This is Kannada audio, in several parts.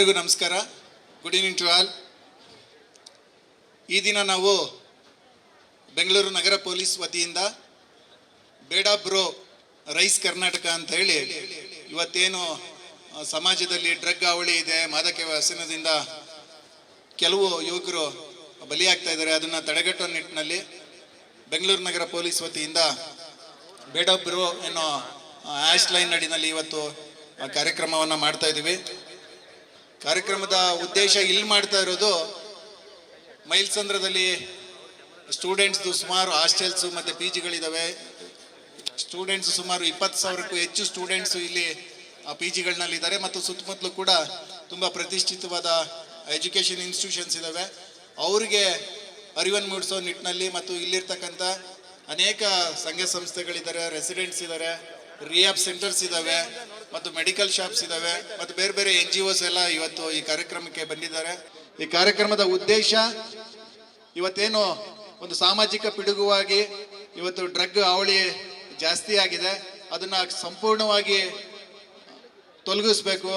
ಎಲ್ಲರಿಗೂ ನಮಸ್ಕಾರ. Good evening to all. ಈ ದಿನ ನಾವು ಬೆಂಗಳೂರು ನಗರ ಪೊಲೀಸ್ ವತಿಯಿಂದ ಬೇಡ ಬ್ರೋ ರೈಸ್ ಕರ್ನಾಟಕ ಅಂತ ಹೇಳಿ ಇವತ್ತೇನು ಸಮಾಜದಲ್ಲಿ ಡ್ರಗ್ ಹಾವಳಿ ಇದೆ, ಮಾದಕ ವ್ಯಸನದಿಂದ ಕೆಲವು ಯುವಕರು ಬಲಿಯಾಗ್ತಾ ಇದ್ದಾರೆ, ಅದನ್ನು ತಡೆಗಟ್ಟುವ ನಿಟ್ಟಿನಲ್ಲಿ ಬೆಂಗಳೂರು ನಗರ ಪೊಲೀಸ್ ವತಿಯಿಂದ ಬೇಡ ಬ್ರೋ ಅನ್ನೋ ಆ್ಯಶ್ ಲೈನ್ ಅಡಿನಲ್ಲಿ ಇವತ್ತು ಕಾರ್ಯಕ್ರಮವನ್ನು ಮಾಡ್ತಾ ಇದ್ದೀವಿ. ಕಾರ್ಯಕ್ರಮದ ಉದ್ದೇಶ ಇಲ್ಲಿ ಮಾಡ್ತಾ ಇರೋದು, ಮೈಲ್ಸಂದ್ರದಲ್ಲಿ ಸ್ಟೂಡೆಂಟ್ಸ್ದು ಸುಮಾರು ಹಾಸ್ಟೆಲ್ಸು ಮತ್ತು ಪಿ ಜಿಗಳಿದ್ದಾವೆ. ಸ್ಟೂಡೆಂಟ್ಸ್ ಸುಮಾರು 20,000ಕ್ಕೂ ಹೆಚ್ಚು ಸ್ಟೂಡೆಂಟ್ಸು ಇಲ್ಲಿ ಪಿ ಜಿಗಳನ್ನಲ್ಲಿದ್ದಾರೆ ಮತ್ತು ಸುತ್ತಮುತ್ತಲೂ ಕೂಡ ತುಂಬ ಪ್ರತಿಷ್ಠಿತವಾದ ಎಜುಕೇಷನ್ ಇನ್ಸ್ಟಿಟ್ಯೂಷನ್ಸ್ ಇದ್ದಾವೆ. ಅವರಿಗೆ ಅರಿವನ್ನು ಮೂಡಿಸೋ ನಿಟ್ಟಿನಲ್ಲಿ ಮತ್ತು ಇಲ್ಲಿರ್ತಕ್ಕಂಥ ಅನೇಕ ಸಂಘ ಸಂಸ್ಥೆಗಳಿದ್ದಾರೆ, ರೆಸಿಡೆಂಟ್ಸ್ ಇದ್ದಾರೆ, ರಿಯಾಬ್ ಸೆಂಟರ್ಸ್ ಇದ್ದಾವೆ ಮತ್ತು ಮೆಡಿಕಲ್ ಶಾಪ್ಸ್ ಇದ್ದಾವೆ ಮತ್ತು ಬೇರೆ ಬೇರೆ NGOs ಎಲ್ಲ ಇವತ್ತು ಈ ಕಾರ್ಯಕ್ರಮಕ್ಕೆ ಬಂದಿದ್ದಾರೆ. ಈ ಕಾರ್ಯಕ್ರಮದ ಉದ್ದೇಶ ಇವತ್ತೇನು ಒಂದು ಸಾಮಾಜಿಕ ಪಿಡುಗುವಾಗಿ ಇವತ್ತು ಡ್ರಗ್ ಹಾವಳಿ ಜಾಸ್ತಿ ಆಗಿದೆ, ಅದನ್ನು ಸಂಪೂರ್ಣವಾಗಿ ತೊಲಗಿಸ್ಬೇಕು.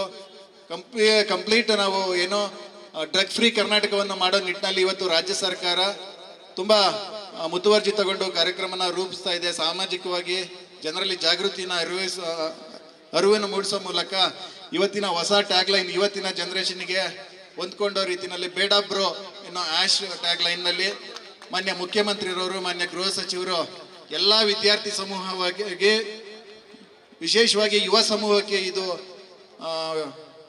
ಕಂಪ್ಲೀಟ್ ನಾವು ಏನು ಡ್ರಗ್ ಫ್ರೀ ಕರ್ನಾಟಕವನ್ನು ಮಾಡೋ ನಿಟ್ಟಿನಲ್ಲಿ ಇವತ್ತು ರಾಜ್ಯ ಸರ್ಕಾರ ತುಂಬ ಮುತುವರ್ಜಿ ತಗೊಂಡು ಕಾರ್ಯಕ್ರಮನ ರೂಪಿಸ್ತಾ ಇದೆ. ಸಾಮಾಜಿಕವಾಗಿ ಜನರಲ್ಲಿ ಜಾಗೃತಿನ ಅರಿವನ್ನು ಮೂಡಿಸೋ ಮೂಲಕ ಇವತ್ತಿನ ಹೊಸ ಟ್ಯಾಗ್ಲೈನ್, ಇವತ್ತಿನ ಜನರೇಷನ್ಗೆ ಹೊಂದ್ಕೊಂಡೋ ರೀತಿಯಲ್ಲಿ ಬೇಡ ಬ್ರೋ ಅನ್ನೋ ಆ್ಯಶ್ ಟ್ಯಾಗ್ಲೈನ್ನಲ್ಲಿ ಮಾನ್ಯ ಮುಖ್ಯಮಂತ್ರಿರವರು, ಮಾನ್ಯ ಗೃಹ ಸಚಿವರು ಎಲ್ಲ ವಿದ್ಯಾರ್ಥಿ ಸಮೂಹವಾಗಿ, ವಿಶೇಷವಾಗಿ ಯುವ ಸಮೂಹಕ್ಕೆ ಇದು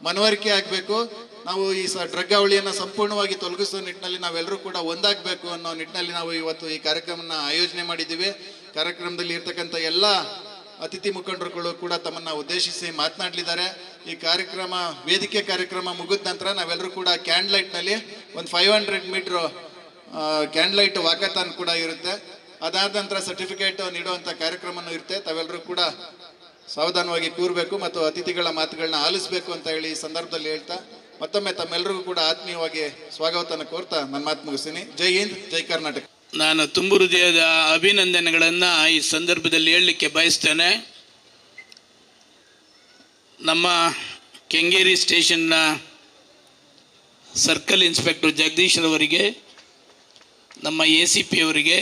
ಮನವರಿಕೆ ಆಗಬೇಕು. ನಾವು ಈ ಡ್ರಗ್ ಹಾವಳಿಯನ್ನು ಸಂಪೂರ್ಣವಾಗಿ ತೊಲಗಿಸೋ ನಿಟ್ಟಿನಲ್ಲಿ ನಾವೆಲ್ಲರೂ ಕೂಡ ಒಂದಾಗಬೇಕು ಅನ್ನೋ ನಿಟ್ಟಿನಲ್ಲಿ ನಾವು ಇವತ್ತು ಈ ಕಾರ್ಯಕ್ರಮನ ಆಯೋಜನೆ ಮಾಡಿದ್ದೀವಿ. ಕಾರ್ಯಕ್ರಮದಲ್ಲಿ ಇರ್ತಕ್ಕಂಥ ಎಲ್ಲ ಅತಿಥಿ ಮುಖಂಡರುಗಳು ಕೂಡ ತಮ್ಮನ್ನು ಉದ್ದೇಶಿಸಿ ಮಾತನಾಡಲಿದ್ದಾರೆ. ಈ ಕಾರ್ಯಕ್ರಮ, ವೇದಿಕೆ ಕಾರ್ಯಕ್ರಮ ಮುಗಿದ ನಂತರ ನಾವೆಲ್ಲರೂ ಕೂಡ ಕ್ಯಾಂಡ್ಲೈಟ್ನಲ್ಲಿ ಒಂದು 500 ಮೀಟ್ರ್ ಕ್ಯಾಂಡ್ಲೈಟ್ ವಾಕಥಾನ್ ಕೂಡ ಇರುತ್ತೆ. ಅದಾದ ನಂತರ ಸರ್ಟಿಫಿಕೇಟ್ ನೀಡುವಂಥ ಕಾರ್ಯಕ್ರಮನೂ ಇರುತ್ತೆ. ತಾವೆಲ್ಲರೂ ಕೂಡ ಸಾವಧಾನವಾಗಿ ಕೂರಬೇಕು ಮತ್ತು ಅತಿಥಿಗಳ ಮಾತುಗಳನ್ನ ಆಲಿಸಬೇಕು ಅಂತ ಹೇಳಿ ಈ ಸಂದರ್ಭದಲ್ಲಿ ಹೇಳ್ತಾ ಮತ್ತೊಮ್ಮೆ ತಮ್ಮೆಲ್ಲರಿಗೂ ಕೂಡ ಆತ್ಮೀಯವಾಗಿ ಸ್ವಾಗತವನ್ನು ಕೋರ್ತಾ ನನ್ನ ಮಾತು ಮುಗಿಸ್ತೀನಿ. ಜೈ ಹಿಂದ್, ಜೈ ಕರ್ನಾಟಕ. ನಾನು ತುಂಬು ಹೃದಯದ ಅಭಿನಂದನೆಗಳನ್ನು ಈ ಸಂದರ್ಭದಲ್ಲಿ ಹೇಳಲಿಕ್ಕೆ ಬಯಸ್ತೇನೆ. ನಮ್ಮ ಕೆಂಗೇರಿ ಸ್ಟೇಷನ್ನ ಸರ್ಕಲ್ ಇನ್ಸ್ಪೆಕ್ಟರ್ ಜಗದೀಶ್ರವರಿಗೆ, ನಮ್ಮ ACP ಅವರಿಗೆ,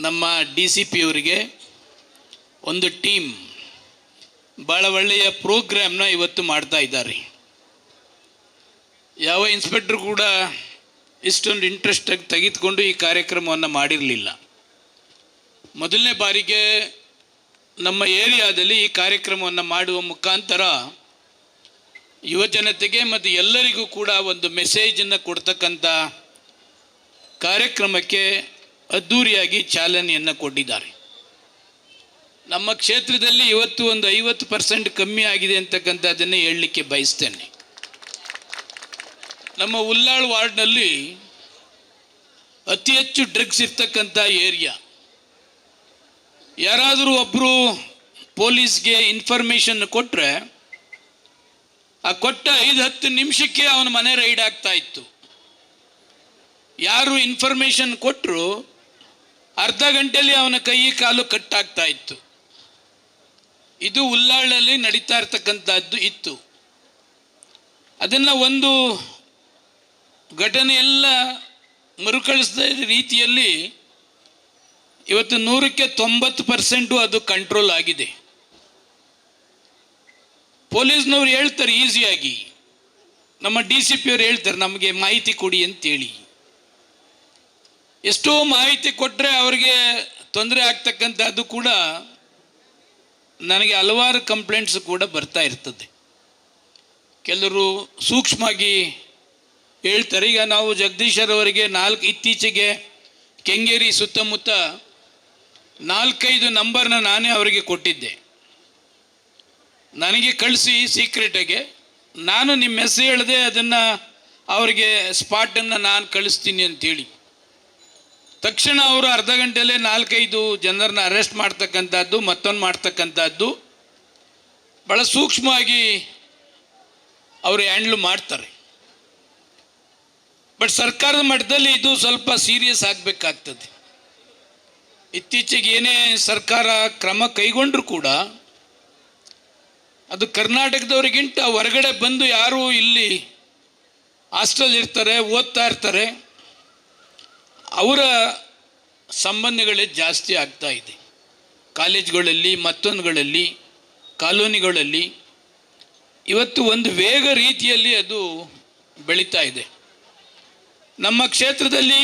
ನಮ್ಮ DCP ಅವರಿಗೆ ಒಂದು ಟೀಮ್ ಭಾಳ ಒಳ್ಳೆಯ ಪ್ರೋಗ್ರಾಮ್ನ ಇವತ್ತು ಮಾಡ್ತಾ ಇದ್ದಾರೆ. ಯಾವ ಇನ್ಸ್ಪೆಕ್ಟರ್ ಕೂಡ ಇಷ್ಟೊಂದು ಇಂಟ್ರೆಸ್ಟಾಗಿ ತೆಗೆದುಕೊಂಡು ಈ ಕಾರ್ಯಕ್ರಮವನ್ನು ಮಾಡಿರಲಿಲ್ಲ. ಮೊದಲನೇ ಬಾರಿಗೆ ನಮ್ಮ ಏರಿಯಾದಲ್ಲಿ ಈ ಕಾರ್ಯಕ್ರಮವನ್ನು ಮಾಡುವ ಮುಖಾಂತರ ಯುವ ಜನತೆಗೆ ಮತ್ತು ಎಲ್ಲರಿಗೂ ಕೂಡ ಒಂದು ಮೆಸೇಜನ್ನು ಕೊಡ್ತಕ್ಕಂಥ ಕಾರ್ಯಕ್ರಮಕ್ಕೆ ಅದ್ಧೂರಿಯಾಗಿ ಚಾಲನೆಯನ್ನು ಕೊಟ್ಟಿದ್ದಾರೆ. ನಮ್ಮ ಕ್ಷೇತ್ರದಲ್ಲಿ ಇವತ್ತು ಒಂದು 50% ಕಮ್ಮಿ ಆಗಿದೆ ಅಂತಕ್ಕಂಥದ್ದನ್ನೇ ಹೇಳಲಿಕ್ಕೆ ಬಯಸ್ತೇನೆ. ನಮ್ಮ ಉಲ್ಲಾಳ್ ವಾರ್ಡ್ನಲ್ಲಿ ಅತಿ ಹೆಚ್ಚು ಡ್ರಗ್ಸ್ ಇರ್ತಕ್ಕಂಥ ಏರಿಯಾ. ಯಾರಾದರೂ ಒಬ್ಬರು ಪೊಲೀಸ್ಗೆ ಇನ್ಫಾರ್ಮೇಷನ್ ಕೊಟ್ಟರೆ ಆ ಕೊಟ್ಟ 5-10 ನಿಮಿಷಕ್ಕೆ ಅವನ ಮನೆ ರೈಡ್ ಆಗ್ತಾ ಇತ್ತು. ಯಾರು ಇನ್ಫಾರ್ಮೇಷನ್ ಕೊಟ್ಟರು ಅರ್ಧ ಗಂಟೆಯಲ್ಲಿ ಅವನ ಕೈ ಕಾಲು ಕಟ್ಟಾಗ್ತಾ ಇತ್ತು. ಇದು ಉಲ್ಲಾಳಲ್ಲಿ ನಡೀತಾ ಇರ್ತಕ್ಕಂಥದ್ದು ಇತ್ತು. ಅದನ್ನು ಒಂದು ಘಟನೆ ಎಲ್ಲ ಮರುಕಳಿಸಿದ ರೀತಿಯಲ್ಲಿ ಇವತ್ತು 100ಕ್ಕೆ 90% ಅದು ಕಂಟ್ರೋಲ್ ಆಗಿದೆ. ಪೊಲೀಸ್ನವ್ರು ಹೇಳ್ತಾರೆ ಈಸಿಯಾಗಿ, ನಮ್ಮ DCP ಅವರು ಹೇಳ್ತಾರೆ ನಮಗೆ ಮಾಹಿತಿ ಕೊಡಿ ಅಂತೇಳಿ. ಎಷ್ಟೋ ಮಾಹಿತಿ ಕೊಟ್ಟರೆ ಅವರಿಗೆ ತೊಂದರೆ ಆಗ್ತಕ್ಕಂಥದ್ದು ಕೂಡ ನನಗೆ ಹಲವಾರು ಕಂಪ್ಲೇಂಟ್ಸ್ ಕೂಡ ಬರ್ತಾ ಇರ್ತದೆ. ಕೆಲವರು ಸೂಕ್ಷ್ಮವಾಗಿ ಹೇಳ್ತಾರೆ. ಈಗ ನಾವು ಜಗದೀಶರವರಿಗೆ ಇತ್ತೀಚೆಗೆ ಕೆಂಗೇರಿ ಸುತ್ತಮುತ್ತ 4-5 ನಂಬರ್ನ ನಾನೇ ಅವರಿಗೆ ಕೊಟ್ಟಿದ್ದೆ. ನನಗೆ ಕಳಿಸಿ ಸೀಕ್ರೆಟಾಗೆ, ನಾನು ನಿಮ್ಮ ಹೆಸರು ಹೇಳಿದೆ ಅದನ್ನು ಅವರಿಗೆ ಸ್ಪಾಟನ್ನು ನಾನು ಕಳಿಸ್ತೀನಿ ಅಂಥೇಳಿ. ತಕ್ಷಣ ಅವರು ಅರ್ಧ ಗಂಟೆಯಲ್ಲೇ 4-5 ಜನರನ್ನ ಅರೆಸ್ಟ್ ಮಾಡ್ತಕ್ಕಂಥದ್ದು, ಮತ್ತೊಂದು ಮಾಡ್ತಕ್ಕಂಥದ್ದು ಭಾಳ ಸೂಕ್ಷ್ಮವಾಗಿ ಅವರು ಹ್ಯಾಂಡ್ಲ್ ಮಾಡ್ತಾರೆ. ಬಟ್ ಸರ್ಕಾರದ ಮಟ್ಟದಲ್ಲಿ ಇದು ಸ್ವಲ್ಪ ಸೀರಿಯಸ್ ಆಗಬೇಕಾಗ್ತದೆ. ಇತ್ತೀಚೆಗೆ ಏನೇ ಸರ್ಕಾರ ಕ್ರಮ ಕೈಗೊಂಡ್ರೂ ಕೂಡ ಅದು ಕರ್ನಾಟಕದವರಿಗಿಂತ ಹೊರಗಡೆ ಬಂದು ಯಾರು ಇಲ್ಲಿ ಹಾಸ್ಟೆಲ್ ಇರ್ತಾರೆ, ಓದ್ತಾ ಇರ್ತಾರೆ, ಅವರ ಸಂಬಂಧಗಳೇ ಜಾಸ್ತಿ ಆಗ್ತಾ ಇದೆ. ಕಾಲೇಜ್ಗಳಲ್ಲಿ, ಮತ್ತೊಂದುಗಳಲ್ಲಿ, ಕಾಲೋನಿಗಳಲ್ಲಿ ಇವತ್ತು ಒಂದು ವೇಗ ರೀತಿಯಲ್ಲಿ ಅದು ಬೆಳೀತಾ ಇದೆ. ನಮ್ಮ ಕ್ಷೇತ್ರದಲ್ಲಿ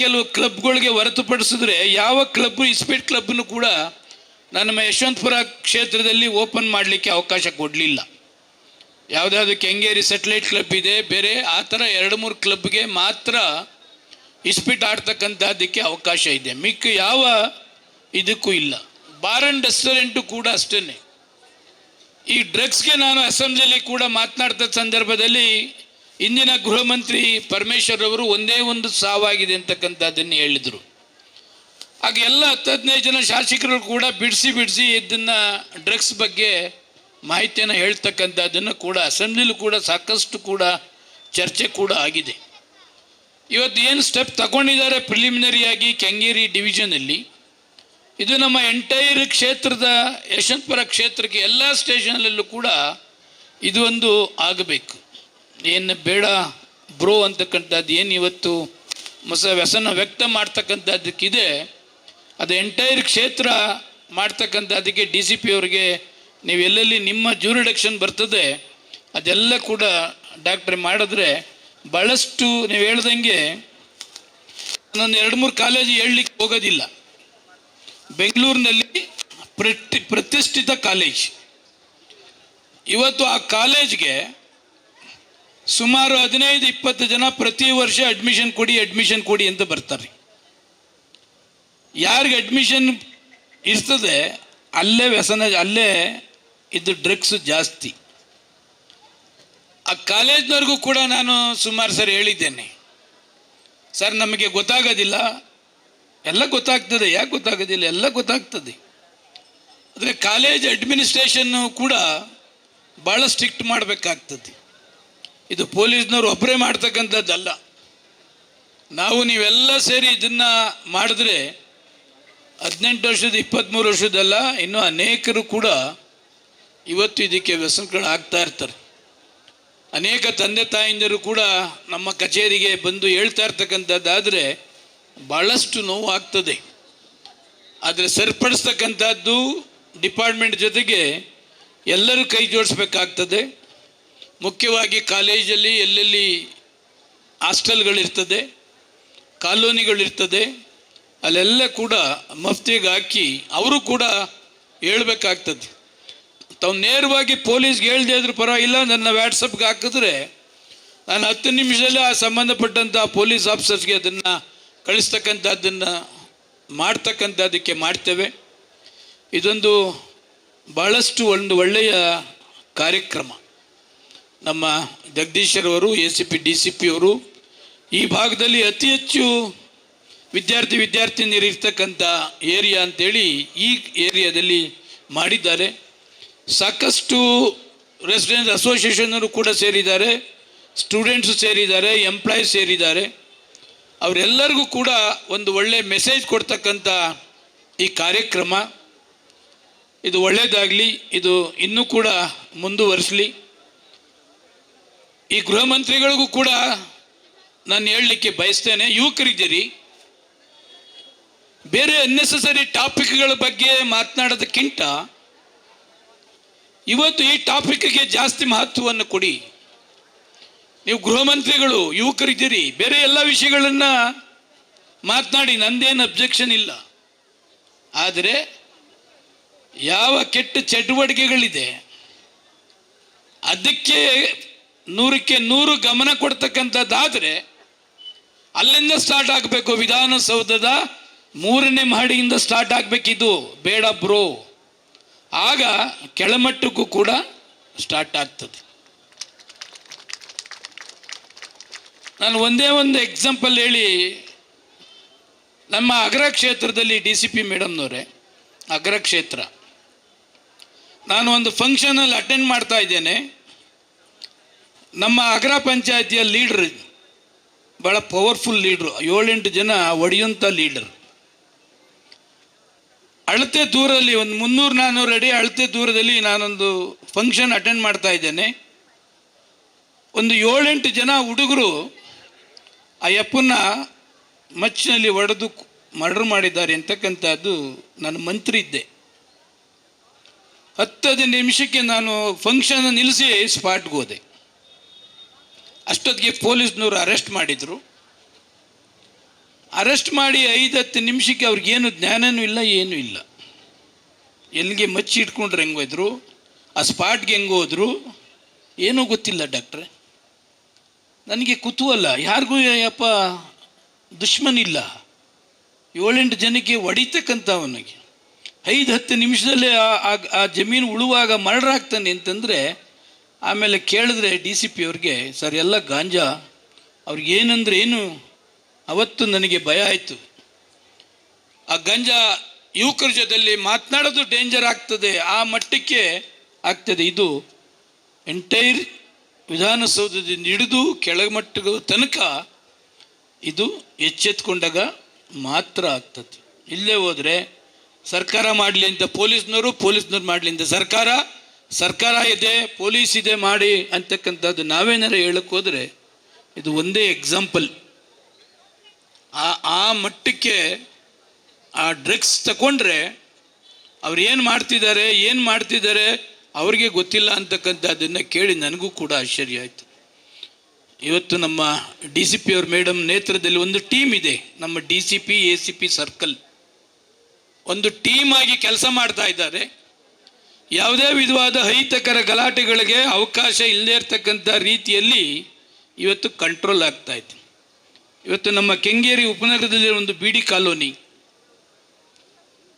ಕೆಲವು ಕ್ಲಬ್ಗಳಿಗೆ ಹೊರತುಪಡಿಸಿದ್ರೆ ಯಾವ ಕ್ಲಬ್ಬು, ಇಸ್ಪೀಟ್ ಕ್ಲಬ್ನು ಕೂಡ ನಮ್ಮ ಯಶವಂತಪುರ ಕ್ಷೇತ್ರದಲ್ಲಿ ಓಪನ್ ಮಾಡಲಿಕ್ಕೆ ಅವಕಾಶ ಕೊಡಲಿಲ್ಲ. ಯಾವುದಾದ್ರು ಕೆಂಗೇರಿ ಸೆಟಲೈಟ್ ಕ್ಲಬ್ ಇದೆ, ಬೇರೆ ಆ ಥರ 2-3 ಕ್ಲಬ್ಗೆ ಮಾತ್ರ ಇಸ್ಪೀಟ್ ಆಡ್ತಕ್ಕಂಥದ್ದಕ್ಕೆ ಅವಕಾಶ ಇದೆ, ಮಿಕ್ಕ ಯಾವ ಇದಕ್ಕೂ ಇಲ್ಲ. ಬಾರ್ ಆ್ಯಂಡ್ ರೆಸ್ಟೋರೆಂಟು ಕೂಡ ಅಷ್ಟೇ. ಈ ಡ್ರಗ್ಸ್ಗೆ ನಾನು ಅಸೆಂಬ್ಲಿಯಲ್ಲಿ ಕೂಡ ಮಾತನಾಡ್ತ ಸಂದರ್ಭದಲ್ಲಿ ಇಂದಿನ ಗೃಹ ಮಂತ್ರಿ ಪರಮೇಶ್ವರ್ ಅವರು ಒಂದೇ ಒಂದು ಸಾವಾಗಿದೆ ಅಂತಕ್ಕಂಥದ್ದನ್ನು ಹೇಳಿದರು. ಆಗ ಎಲ್ಲ 10-15 ಜನ ಶಾಸಕರು ಕೂಡ ಬಿಡಿಸಿ ಇದನ್ನು ಡ್ರಗ್ಸ್ ಬಗ್ಗೆ ಮಾಹಿತಿಯನ್ನು ಹೇಳ್ತಕ್ಕಂಥದ್ದನ್ನು ಕೂಡ ಅಸೆಂಬ್ಲಿಲೂ ಕೂಡ ಸಾಕಷ್ಟು ಕೂಡ ಚರ್ಚೆ ಕೂಡ ಆಗಿದೆ. ಇವತ್ತು ಏನು ಸ್ಟೆಪ್ ತಗೊಂಡಿದ್ದಾರೆ ಪ್ರಿಲಿಮಿನರಿಯಾಗಿ ಕೆಂಗೇರಿ ಡಿವಿಷನಲ್ಲಿ, ಇದು ನಮ್ಮ ಎಂಟೈರ್ ಕ್ಷೇತ್ರದ ಯಶವಂತಪುರ ಕ್ಷೇತ್ರಕ್ಕೆ ಎಲ್ಲ ಸ್ಟೇಷನಲ್ಲೂ ಕೂಡ ಇದು ಒಂದು ಆಗಬೇಕು. ಏನು ಬೇಡ ಬ್ರೋ ಅಂತಕ್ಕಂಥದ್ದು ಏನು ಇವತ್ತು ವ್ಯಸನ ವ್ಯಕ್ತ ಮಾಡ್ತಕ್ಕಂಥದ್ದಕ್ಕಿದೆ, ಅದು ಎಂಟೈರ್ ಕ್ಷೇತ್ರ ಮಾಡ್ತಕ್ಕಂಥದ್ದಕ್ಕೆ DCP ಅವರಿಗೆ ನೀವು ಎಲ್ಲೆಲ್ಲಿ ನಿಮ್ಮ ಜ್ಯೂರಿಡಕ್ಷನ್ ಬರ್ತದೆ ಅದೆಲ್ಲ ಕೂಡ ಡಾಕ್ಟ್ರ್ ಮಾಡಿದ್ರೆ ಭಾಳಷ್ಟು ನೀವು ಹೇಳ್ದಂಗೆ ನಾನೊಂದು 2-3 ಕಾಲೇಜು ಹೇಳಲಿಕ್ಕೆ ಹೋಗೋದಿಲ್ಲ. ಬೆಂಗಳೂರಿನಲ್ಲಿ ಪ್ರತಿಷ್ಠಿತ ಕಾಲೇಜ್, ಇವತ್ತು ಆ ಕಾಲೇಜ್ಗೆ ಸುಮಾರು 15-20 ಜನ ಪ್ರತಿ ವರ್ಷ ಅಡ್ಮಿಷನ್ ಕೊಡಿ ಅಂತ ಬರ್ತಾರೆ. ಯಾರಿಗೆ ಅಡ್ಮಿಷನ್ ಇರ್ತದೆ ಅಲ್ಲೇ ವ್ಯಸನ, ಅಲ್ಲೇ ಇದು ಡ್ರಗ್ಸ್ ಜಾಸ್ತಿ. ಆ ಕಾಲೇಜ್ನವ್ರಿಗೂ ಕೂಡ ನಾನು ಸುಮಾರು ಸರಿ ಹೇಳಿದ್ದೇನೆ, ಸರ್ ನಮಗೆ ಗೊತ್ತಾಗೋದಿಲ್ಲ, ಎಲ್ಲ ಗೊತ್ತಾಗ್ತದೆ, ಯಾಕೆ ಗೊತ್ತಾಗೋದಿಲ್ಲ, ಎಲ್ಲ ಗೊತ್ತಾಗ್ತದೆ. ಆದರೆ ಕಾಲೇಜ್ ಅಡ್ಮಿನಿಸ್ಟ್ರೇಷನ್ನು ಕೂಡ ಭಾಳ ಸ್ಟ್ರಿಕ್ಟ್ ಮಾಡಬೇಕಾಗ್ತದೆ. ಇದು ಪೊಲೀಸ್ನವ್ರು ಒಬ್ಬರೇ ಮಾಡ್ತಕ್ಕಂಥದ್ದಲ್ಲ. ನೀವೆಲ್ಲ ಸೇರಿ ಇದನ್ನು ಮಾಡಿದ್ರೆ 18 ವರ್ಷದ 23 ವರ್ಷದಲ್ಲ, ಇನ್ನೂ ಅನೇಕರು ಕೂಡ ಇವತ್ತು ಇದಕ್ಕೆ ವ್ಯಸನಗಳು ಆಗ್ತಾ ಇರ್ತಾರೆ. ಅನೇಕ ತಂದೆ ತಾಯಿಂದರು ಕೂಡ ನಮ್ಮ ಕಚೇರಿಗೆ ಬಂದು ಹೇಳ್ತಾ ಇರ್ತಕ್ಕಂಥದ್ದಾದರೆ ಭಾಳಷ್ಟು ನೋವು ಆಗ್ತದೆ. ಆದರೆ ಸರಿಪಡಿಸ್ತಕ್ಕಂಥದ್ದು ಡಿಪಾರ್ಟ್ಮೆಂಟ್ ಜೊತೆಗೆ ಎಲ್ಲರೂ ಕೈ ಜೋಡಿಸ್ಬೇಕಾಗ್ತದೆ. ಮುಖ್ಯವಾಗಿ ಕಾಲೇಜಲ್ಲಿ ಎಲ್ಲೆಲ್ಲಿ ಹಾಸ್ಟೆಲ್ಗಳಿರ್ತದೆ, ಕಾಲೋನಿಗಳಿರ್ತದೆ, ಅಲ್ಲೆಲ್ಲ ಕೂಡ ಮಫ್ತಿಗೆ ಹಾಕಿ ಅವರು ಕೂಡ ಹೇಳ್ಬೇಕಾಗ್ತದೆ. ತಾವು ನೇರವಾಗಿ ಪೊಲೀಸ್ಗೆ ಹೇಳ್ದೇ ಇದ್ರೂ ಪರವಾಗಿಲ್ಲ, ನನ್ನ ವ್ಯಾಟ್ಸಪ್ಗೆ ಹಾಕಿದ್ರೆ ನಾನು 10 ನಿಮಿಷದಲ್ಲಿ ಆ ಸಂಬಂಧಪಟ್ಟಂಥ ಪೊಲೀಸ್ ಆಫೀಸರ್ಸ್ಗೆ ಅದನ್ನು ಕಳಿಸ್ತಕ್ಕಂಥದ್ದನ್ನು ಮಾಡ್ತಕ್ಕಂಥದ್ದಕ್ಕೆ ಮಾಡ್ತೇವೆ. ಇದೊಂದು ಭಾಳಷ್ಟು ಒಂದು ಒಳ್ಳೆಯ ಕಾರ್ಯಕ್ರಮ. ನಮ್ಮ ಜಗದೀಶರವರು ACP DCP ಅವರು ಈ ಭಾಗದಲ್ಲಿ ಅತಿ ಹೆಚ್ಚು ವಿದ್ಯಾರ್ಥಿನಿಯರು ಇರ್ತಕ್ಕಂಥ ಏರಿಯಾ ಅಂತೇಳಿ ಈ ಏರಿಯಾದಲ್ಲಿ ಮಾಡಿದ್ದಾರೆ. ಸಾಕಷ್ಟು ರೆಸಿಡೆನ್ಸ್ ಅಸೋಸಿಯೇಷನ್ನರು ಕೂಡ ಸೇರಿದ್ದಾರೆ, ಸ್ಟೂಡೆಂಟ್ಸು ಸೇರಿದ್ದಾರೆ, ಎಂಪ್ಲಾಯೀಸ್ ಸೇರಿದ್ದಾರೆ. ಅವರೆಲ್ಲರಿಗೂ ಕೂಡ ಒಂದು ಒಳ್ಳೆಯ ಮೆಸೇಜ್ ಕೊಡ್ತಕ್ಕಂಥ ಈ ಕಾರ್ಯಕ್ರಮ ಇದು ಒಳ್ಳೆಯದಾಗಲಿ, ಇದು ಇನ್ನೂ ಕೂಡ ಮುಂದುವರಿಸಲಿ. ಈ ಗೃಹ ಮಂತ್ರಿಗಳಿಗೂ ಕೂಡ ನಾನು ಹೇಳಲಿಕ್ಕೆ ಬಯಸ್ತೇನೆ, ಯುವಕರಿದ್ದೀರಿ, ಬೇರೆ ಅನ್ನೆಸೆಸರಿ ಟಾಪಿಕ್ಗಳ ಬಗ್ಗೆ ಮಾತನಾಡೋದಕ್ಕಿಂತ ಇವತ್ತು ಈ ಟಾಪಿಕ್ಗೆ ಜಾಸ್ತಿ ಮಹತ್ವವನ್ನು ಕೊಡಿ. ನೀವು ಗೃಹ ಮಂತ್ರಿಗಳು, ಯುವಕರಿದ್ದೀರಿ, ಬೇರೆ ಎಲ್ಲ ವಿಷಯಗಳನ್ನು ಮಾತನಾಡಿ, ನಂದೇನು ಅಬ್ಜೆಕ್ಷನ್ ಇಲ್ಲ. ಆದರೆ ಯಾವ ಕೆಟ್ಟ ಚಟುವಟಿಕೆಗಳಿದೆ ಅದಕ್ಕೆ 100ಕ್ಕೆ 100 ಗಮನ ಕೊಡ್ತಕ್ಕಂಥದ್ದಾದರೆ ಅಲ್ಲಿಂದ ಸ್ಟಾರ್ಟ್ ಆಗಬೇಕು. ವಿಧಾನಸೌಧದ 3ನೇ ಮಹಡಿಯಿಂದ ಸ್ಟಾರ್ಟ್ ಆಗಬೇಕಿದು, ಬೇಡ ಬ್ರೋ. ಆಗ ಕೆಳಮಟ್ಟಕ್ಕೂ ಕೂಡ ಸ್ಟಾರ್ಟ್ ಆಗ್ತದೆ. ನಾನು ಒಂದೇ ಒಂದು ಎಕ್ಸಾಂಪಲ್ ಹೇಳಿ, ನಮ್ಮ ಅಗ್ರ ಕ್ಷೇತ್ರದಲ್ಲಿ DCP ಮೇಡಮ್ನವರೇ, ಅಗ್ರ ಕ್ಷೇತ್ರ, ನಾನು ಒಂದು ಫಂಕ್ಷನಲ್ಲಿ ಅಟೆಂಡ್ ಮಾಡ್ತಾ ಇದ್ದೇನೆ. ನಮ್ಮ ಅಗ್ರ ಪಂಚಾಯತಿಯ ಲೀಡ್ರ್ ಭಾಳ ಪವರ್ಫುಲ್ ಲೀಡ್ರು, 7-8 ಜನ ಒಡೆಯುವಂಥ ಲೀಡರ್. ಅಳತೆ ದೂರಲ್ಲಿ ಒಂದು 300-400 ಅಡಿ ಅಳತೆ ದೂರದಲ್ಲಿ ನಾನೊಂದು ಫಂಕ್ಷನ್ ಅಟೆಂಡ್ ಮಾಡ್ತಾ ಇದ್ದೇನೆ. ಒಂದು 7-8 ಜನ ಹುಡುಗರು ಆ ಯಪ್ಪನ್ನ ಮಚ್ಚಿನಲ್ಲಿ ಹೊಡೆದು ಮರ್ಡರ್ ಮಾಡಿದ್ದಾರೆ ಅಂತಕ್ಕಂಥದ್ದು. ನಾನು ಮಂತ್ರಿ ಇದ್ದೆ. 10 ನಿಮಿಷಕ್ಕೆ ನಾನು ಫಂಕ್ಷನ್ ನಿಲ್ಲಿಸಿ ಸ್ಪಾಟ್ಗೆ ಹೋದೆ. ಅಷ್ಟೊತ್ತಿಗೆ ಪೊಲೀಸ್ನವರು ಅರೆಸ್ಟ್ ಮಾಡಿದರು. ಅರೆಸ್ಟ್ ಮಾಡಿ 5-10 ನಿಮಿಷಕ್ಕೆ ಅವ್ರಿಗೇನು ಜ್ಞಾನನೂ ಇಲ್ಲ, ಏನೂ ಇಲ್ಲ. ಎಲ್ಲಿಗೆ ಮಚ್ಚಿ ಇಟ್ಕೊಂಡ್ರೆ ಹೆಂಗೆ ಹೋದ್ರು, ಆ ಸ್ಪಾಟ್ಗೆ ಹೆಂಗೆ ಹೋದ್ರು ಏನೂ ಗೊತ್ತಿಲ್ಲ ಡಾಕ್ಟ್ರೆ. ನನಗೆ ಕುತೂಹಲ, ಯಾರಿಗೂ ಯಪ್ಪ ದುಶ್ಮನ್ ಇಲ್ಲ. 7-8 ಜನಕ್ಕೆ ಹೊಡಿತಕ್ಕಂಥವನಿಗೆ 5-10 ನಿಮಿಷದಲ್ಲೇ ಆ ಜಮೀನು ಉಳುವಾಗ ಮರ್ಡರ್ ಆಗ್ತಾನೆ ಅಂತಂದರೆ, ಆಮೇಲೆ ಕೇಳಿದ್ರೆ DCP ಅವ್ರಿಗೆ, ಸರ್ ಎಲ್ಲ ಗಾಂಜಾ, ಅವ್ರಿಗೇನಂದ್ರೆ ಏನು ಅವತ್ತು ನನಗೆ ಭಯ ಆಯಿತು. ಆ ಗಾಂಜಾ ಯುವಕರ ಜೊತೆಯಲ್ಲಿ ಮಾತನಾಡೋದು ಡೇಂಜರ್ ಆಗ್ತದೆ, ಆ ಮಟ್ಟಕ್ಕೆ ಆಗ್ತದೆ. ಇದು ಎಂಟೈರ್ ವಿಧಾನಸೌಧದಿಂದ ಹಿಡಿದು ಕೆಳಮಟ್ಟದ ತನಕ ಇದು ಎಚ್ಚೆತ್ಕೊಂಡಾಗ ಮಾತ್ರ ಆಗ್ತದೆ. ಇಲ್ಲೇ ಹೋದರೆ ಸರ್ಕಾರ ಮಾಡಲಿ ಅಂತ ಪೊಲೀಸ್ನವರು ಮಾಡಲಿ ಅಂತ ಸರ್ಕಾರ ಇದೆ, ಪೊಲೀಸ್ ಇದೆ ಮಾಡಿ ಅಂತಕ್ಕಂಥದ್ದು ನಾವೇನಾರ ಹೇಳಕ್ಕೆ ಹೋದರೆ ಇದು ಒಂದೇ ಎಕ್ಸಾಂಪಲ್. ಆ ಮಟ್ಟಕ್ಕೆ ಆ ಡ್ರಗ್ಸ್ ತಗೊಂಡ್ರೆ ಅವ್ರು ಏನು ಮಾಡ್ತಿದ್ದಾರೆ ಅವ್ರಿಗೆ ಗೊತ್ತಿಲ್ಲ ಅಂತಕ್ಕಂಥದ್ದನ್ನು ಕೇಳಿ ನನಗೂ ಕೂಡ ಆಶ್ಚರ್ಯ ಆಯಿತು. ಇವತ್ತು ನಮ್ಮ DCP ಅವ್ರ ಮೇಡಮ್ ನೇತೃತ್ವದಲ್ಲಿ ಒಂದು ಟೀಮ್ ಇದೆ. ನಮ್ಮ DCP ACP ಸರ್ಕಲ್ ಒಂದು ಟೀಮ್ ಆಗಿ ಕೆಲಸ ಮಾಡ್ತಾ ಇದ್ದಾರೆ. ಯಾವುದೇ ವಿಧವಾದ ಅಹಿತಕರ ಗಲಾಟೆಗಳಿಗೆ ಅವಕಾಶ ಇಲ್ಲದೇ ಇರತಕ್ಕಂಥ ರೀತಿಯಲ್ಲಿ ಇವತ್ತು ಕಂಟ್ರೋಲ್ ಆಗ್ತಾ ಇದೆ. ಇವತ್ತು ನಮ್ಮ ಕೆಂಗೇರಿ ಉಪನಗರದಲ್ಲಿ ಒಂದು ಬಿಡಿ ಕಾಲೋನಿ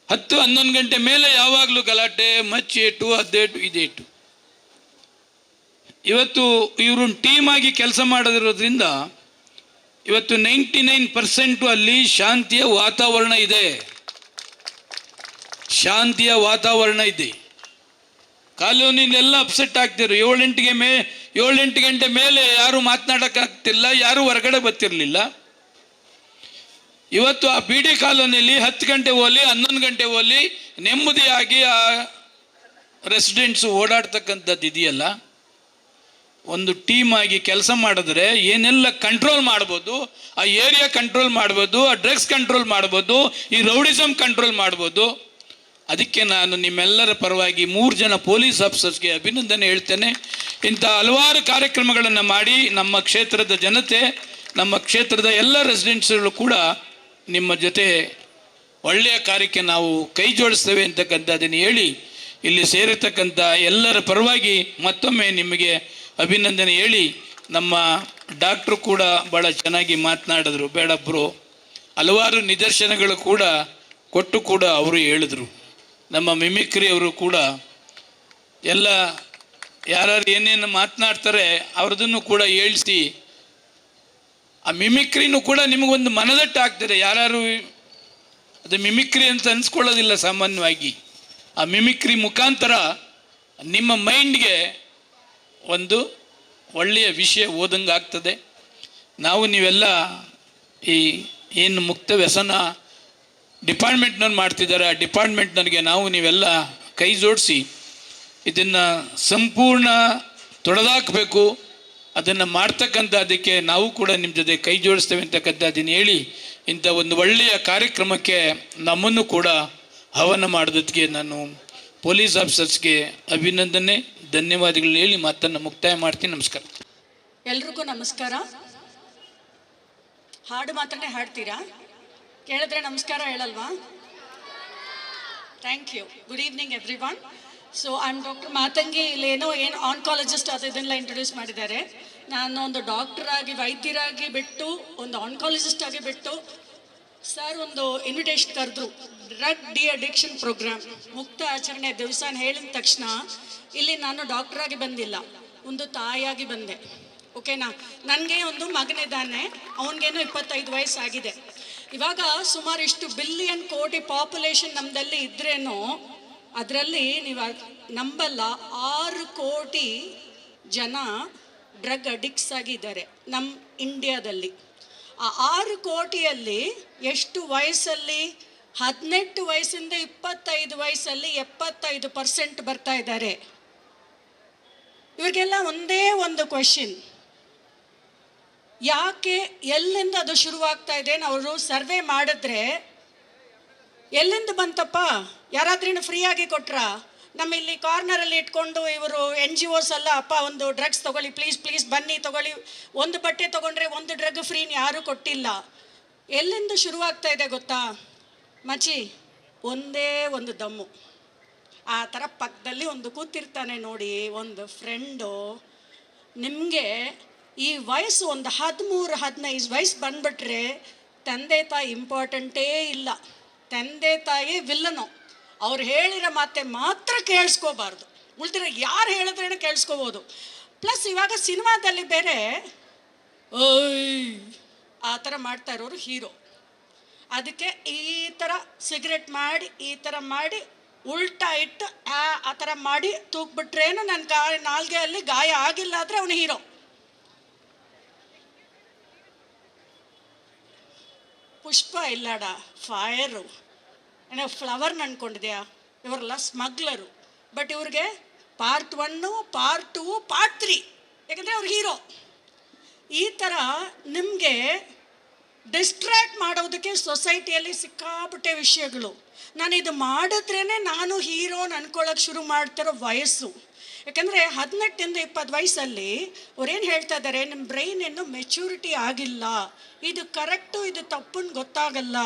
10-11 ಗಂಟೆ ಮೇಲೆ ಯಾವಾಗಲೂ ಗಲಾಟೆ, ಮಚ್ಚೇಟು, ಅದೇಟು, ಇದೇಟು. ಇವತ್ತು ಇವರು ಟೀಮ್ ಆಗಿ ಕೆಲಸ ಮಾಡೋದಿರೋದ್ರಿಂದ ಇವತ್ತು 99% ಅಲ್ಲಿ ಶಾಂತಿಯ ವಾತಾವರಣ ಇದೆ. ಕಾಲೋನಿನೆಲ್ಲ ಅಪ್ಸೆಟ್ ಆಗ್ತಿರು. 7-8 ಗಂಟೆ ಮೇಲೆ ಯಾರು ಮಾತನಾಡೋಕ್ಕಾಗ್ತಿಲ್ಲ, ಯಾರು ಹೊರಗಡೆ ಬರ್ತಿರ್ಲಿಲ್ಲ. ಇವತ್ತು ಆ ಬಿಡಿ ಕಾಲೋನಿಯಲ್ಲಿ 10 ಗಂಟೆ ಹೋಗಲಿ 11 ಗಂಟೆ ಹೋಗಲಿ ನೆಮ್ಮದಿಯಾಗಿ ಆ ರೆಸಿಡೆಂಟ್ಸು ಓಡಾಡ್ತಕ್ಕಂಥದ್ದು ಇದೆಯಲ್ಲ. ಒಂದು ಟೀಮ್ ಆಗಿ ಕೆಲಸ ಮಾಡಿದ್ರೆ ಏನೆಲ್ಲ ಕಂಟ್ರೋಲ್ ಮಾಡ್ಬೋದು, ಆ ಏರಿಯಾ ಕಂಟ್ರೋಲ್ ಮಾಡ್ಬೋದು, ಆ ಡ್ರಗ್ಸ್ ಕಂಟ್ರೋಲ್ ಮಾಡ್ಬೋದು, ಈ ರೌಡಿಸಮ್ ಕಂಟ್ರೋಲ್ ಮಾಡ್ಬೋದು. ಅದಕ್ಕೆ ನಾನು ನಿಮ್ಮೆಲ್ಲರ ಪರವಾಗಿ 3 ಜನ ಪೊಲೀಸ್ ಆಫೀಸರ್ಸ್ಗೆ ಅಭಿನಂದನೆ ಹೇಳ್ತೇನೆ. ಇಂಥ ಹಲವಾರು ಕಾರ್ಯಕ್ರಮಗಳನ್ನು ಮಾಡಿ ನಮ್ಮ ಕ್ಷೇತ್ರದ ಜನತೆ, ನಮ್ಮ ಕ್ಷೇತ್ರದ ಎಲ್ಲ ರೆಸಿಡೆಂಟ್ಸ್ಗಳು ಕೂಡ ನಿಮ್ಮ ಜೊತೆ ಒಳ್ಳೆಯ ಕಾರ್ಯಕ್ಕೆ ನಾವು ಕೈ ಜೋಡಿಸ್ತೇವೆ ಅಂತಕ್ಕಂಥದ್ದನ್ನು ಹೇಳಿ, ಇಲ್ಲಿ ಸೇರಿರ್ತಕ್ಕಂಥ ಎಲ್ಲರ ಪರವಾಗಿ ಮತ್ತೊಮ್ಮೆ ನಿಮಗೆ ಅಭಿನಂದನೆ ಹೇಳಿ, ನಮ್ಮ ಡಾಕ್ಟ್ರು ಕೂಡ ಭಾಳ ಚೆನ್ನಾಗಿ ಮಾತನಾಡಿದ್ರು. ಬೇಡಬ್ರು ಹಲವಾರು ನಿದರ್ಶನಗಳು ಕೂಡ ಕೊಟ್ಟು ಕೂಡ ಅವರು ಹೇಳಿದ್ರು. ನಮ್ಮ ಮಿಮಿಕ್ರಿ ಅವರು ಕೂಡ ಎಲ್ಲ ಯಾರು ಏನೇನು ಮಾತನಾಡ್ತಾರೆ ಅವ್ರದನ್ನು ಕೂಡ ಹೇಳಿಸಿ, ಆ ಮಿಮಿಕ್ರಿನೂ ಕೂಡ ನಿಮಗೊಂದು ಮನದಟ್ಟು ಆಗ್ತದೆ. ಯಾರು ಅದು ಮಿಮಿಕ್ರಿ ಅಂತ ಅನ್ಸ್ಕೊಳ್ಳೋದಿಲ್ಲ ಸಾಮಾನ್ಯವಾಗಿ. ಆ ಮಿಮಿಕ್ರಿ ಮುಖಾಂತರ ನಿಮ್ಮ ಮೈಂಡ್ಗೆ ಒಂದು ಒಳ್ಳೆಯ ವಿಷಯ ಓದಂಗೆ ಆಗ್ತದೆ. ನೀವೆಲ್ಲ ಏನು ಮುಕ್ತ ವ್ಯಸನ ಡಿಪಾರ್ಟ್ಮೆಂಟ್ನವ್ರು ಮಾಡ್ತಿದ್ದಾರೆ, ಆ ಡಿಪಾರ್ಟ್ಮೆಂಟ್ನವ್ರಿಗೆ ನೀವೆಲ್ಲ ಕೈ ಜೋಡಿಸಿ ಇದನ್ನು ಸಂಪೂರ್ಣ ತೊಡೆದಾಕಬೇಕು. ಅದನ್ನು ಮಾಡ್ತಕ್ಕಂಥದ್ದಕ್ಕೆ ನಾವು ಕೂಡ ನಿಮ್ಮ ಜೊತೆ ಕೈ ಜೋಡಿಸ್ತೇವೆ ಅಂತಕ್ಕಂಥದ್ದನ್ನು ಹೇಳಿ, ಇಂಥ ಒಂದು ಒಳ್ಳೆಯ ಕಾರ್ಯಕ್ರಮಕ್ಕೆ ನಮ್ಮನ್ನು ಕೂಡ ಆಹ್ವಾನ ಮಾಡೋದಕ್ಕೆ ನಾನು ಪೊಲೀಸ್ ಆಫೀಸರ್ಸ್ಗೆ ಅಭಿನಂದನೆ, ಧನ್ಯವಾದಗಳನ್ನ ಹೇಳಿ ಮಾತನ್ನು ಮುಕ್ತಾಯ ಮಾಡ್ತೀನಿ. ನಮಸ್ಕಾರ. ಎಲ್ರಿಗೂ ನಮಸ್ಕಾರ. ಹಾಡು ಮಾತ್ರನೇ ಹಾಡ್ತೀರಾ? ಕೇಳಿದ್ರೆ ನಮಸ್ಕಾರ ಹೇಳಲ್ವಾ? Thank you. Good evening everyone. So I am doctor Matangi. ಇಲ್ಲೇನೋ ಆನ್ಕಾಲಜಿಸ್ಟ್ ಅದನ್ನೆಲ್ಲ ಇಂಟ್ರೊಡ್ಯೂಸ್ ಮಾಡಿದ್ದಾರೆ. ನಾನು ಒಂದು ಡಾಕ್ಟರ್ ಆಗಿ, ವೈದ್ಯರಾಗಿ ಬಿಟ್ಟು, ಒಂದು ಆನ್ಕಾಲಜಿಸ್ಟ್ ಆಗಿ ಬಿಟ್ಟು, ಸರ್ ಒಂದು ಇನ್ವಿಟೇಷನ್ ಕರೆದ್ರು, ಡ್ರಗ್ ಡಿ ಅಡಿಕ್ಷನ್ ಪ್ರೋಗ್ರಾಮ್ ಮುಕ್ತ ಆಚರಣೆ ದಿವಸ ಹೇಳಿದ ತಕ್ಷಣ ಇಲ್ಲಿ ನಾನು ಡಾಕ್ಟರ್ ಆಗಿ ಬಂದಿಲ್ಲ, ಒಂದು ತಾಯಿಯಾಗಿ ಬಂದೆ. ಓಕೆನಾ? ನನಗೆ ಒಂದು ಮಗನಿದ್ದಾನೆ, ಅವನಿಗೇನೋ 25 ವಯಸ್ಸಾಗಿದೆ. ಇವಾಗ ಸುಮಾರು ಇಷ್ಟು ಬಿಲಿಯನ್ ಕೋಟಿ ಪಾಪ್ಯುಲೇಷನ್ ನಮ್ಮದಲ್ಲಿ ಇದ್ರೇನೋ ಅದರಲ್ಲಿ ನೀವು ನಂಬಲ್ಲ 6 ಕೋಟಿ ಜನ ಡ್ರಗ್ ಅಡಿಕ್ಟ್ಸ್ ಆಗಿದ್ದಾರೆ ನಮ್ಮ ಇಂಡಿಯಾದಲ್ಲಿ. ಆ 6 ಕೋಟಿಯಲ್ಲಿ ಎಷ್ಟು ವಯಸ್ಸಲ್ಲಿ 18 ವಯಸ್ಸಿಂದ 25 ವಯಸ್ಸಲ್ಲಿ 75% ಬರ್ತಾ ಇದ್ದಾರೆ. ಇವ್ರಿಗೆಲ್ಲ ಒಂದೇ ಒಂದು ಕ್ವೆಶ್ಚನ್, ಯಾಕೆ ಎಲ್ಲಿಂದ ಅದು ಶುರುವಾಗ್ತಾ ಇದೆ? ಅವರು ಸರ್ವೆ ಮಾಡಿದ್ರೆ ಎಲ್ಲಿಂದ ಬಂತಪ್ಪ? ಯಾರಾದ್ರೂ ಫ್ರೀಯಾಗಿ ಕೊಟ್ರಾ? ನಮ್ಮ ಇಲ್ಲಿ ಕಾರ್ನರಲ್ಲಿ ಇಟ್ಕೊಂಡು ಇವರು NGOs ಅಲ್ಲ, ಅಪ್ಪ ಒಂದು ಡ್ರಗ್ಸ್ ತಗೊಳ್ಳಿ ಪ್ಲೀಸ್ ಬನ್ನಿ ತಗೊಳ್ಳಿ, ಒಂದು ಬಟ್ಟೆ ತಗೊಂಡ್ರೆ ಒಂದು ಡ್ರಗ್ ಫ್ರೀ ಯಾರೂ ಕೊಟ್ಟಿಲ್ಲ. ಎಲ್ಲಿಂದ ಶುರುವಾಗ್ತಾ ಇದೆ ಗೊತ್ತಾ ಮಚಿ? ಒಂದೇ ಒಂದು ದಮ್ಮು. ಆ ಥರ ಪಕ್ಕದಲ್ಲಿ ಒಂದು ಕೂತಿರ್ತಾನೆ ನೋಡಿ ಒಂದು ಫ್ರೆಂಡು. ನಿಮಗೆ ಈ ವಯಸ್ಸು ಒಂದು 13-15 ವಯಸ್ಸು ಬಂದ್ಬಿಟ್ರೆ ತಂದೆ ತಾಯಿ ಇಂಪಾರ್ಟೆಂಟೇ ಇಲ್ಲ. ತಂದೆ ತಾಯಿ ವಿಲ್ಲನು. ಅವ್ರು ಹೇಳಿರೋ ಮಾತೆ ಮಾತ್ರ ಕೇಳಿಸ್ಕೋಬಾರ್ದು, ಉಳ್ದಿರ ಯಾರು ಹೇಳಿದ್ರೇನೆ ಕೇಳಿಸ್ಕೋಬೋದು. ಪ್ಲಸ್ ಇವಾಗ ಸಿನಿಮಾದಲ್ಲಿ ಬೇರೆ ಓಯ್ ಆ ಥರ ಮಾಡ್ತಾ ಇರೋರು ಹೀರೋ. ಅದಕ್ಕೆ ಈ ಥರ ಸಿಗರೆಟ್ ಮಾಡಿ ಈ ಥರ ಮಾಡಿ ಉಲ್ಟಾ ಇಟ್ಟು ಆ ಥರ ಮಾಡಿ ತೂಗ್ಬಿಟ್ರೇನು ನನ್ನ ನಾಲ್ಗೆಯಲ್ಲಿ ಗಾಯ ಆಗಿಲ್ಲ ಆದರೆ ಅವನು ಹೀರೋ. ಪುಷ್ಪ ಇಲ್ಲಾಡ ಫೈರು, ಫ್ಲವರ್ನ ಅನ್ಕೊಂಡಿದ್ಯಾ? ಇವರೆಲ್ಲ ಸ್ಮಗ್ಲರು. ಬಟ್ ಇವ್ರಿಗೆ ಪಾರ್ಟ್ 1, ಪಾರ್ಟ್ 2, ಪಾರ್ಟ್ 3, ಯಾಕಂದರೆ ಅವ್ರು ಹೀರೋ. ಈ ಥರ ನಿಮಗೆ ಡಿಸ್ಟ್ರ್ಯಾಕ್ಟ್ ಮಾಡೋದಕ್ಕೆ ಸೊಸೈಟಿಯಲ್ಲಿ ಸಿಕ್ಕಾಪಟ್ಟೆ ವಿಷಯಗಳು. ನಾನು ಇದು ಮಾಡಿದ್ರೇ ನಾನು ಹೀರೋನ ಅನ್ಕೊಳ್ಳೋಕೆ ಶುರು ಮಾಡ್ತಿರೋ ವಯಸ್ಸು. ಯಾಕಂದರೆ 18-20 ವಯಸ್ಸಲ್ಲಿ ಅವ್ರೇನು ಹೇಳ್ತಾ ಇದ್ದಾರೆ, ನಿಮ್ಮ ಬ್ರೈನ್ ಇನ್ನೂ ಮೆಚ್ಯೂರಿಟಿ ಆಗಿಲ್ಲ, ಇದು ಕರೆಕ್ಟು ಇದು ತಪ್ಪನ್ನು ಗೊತ್ತಾಗಲ್ಲ.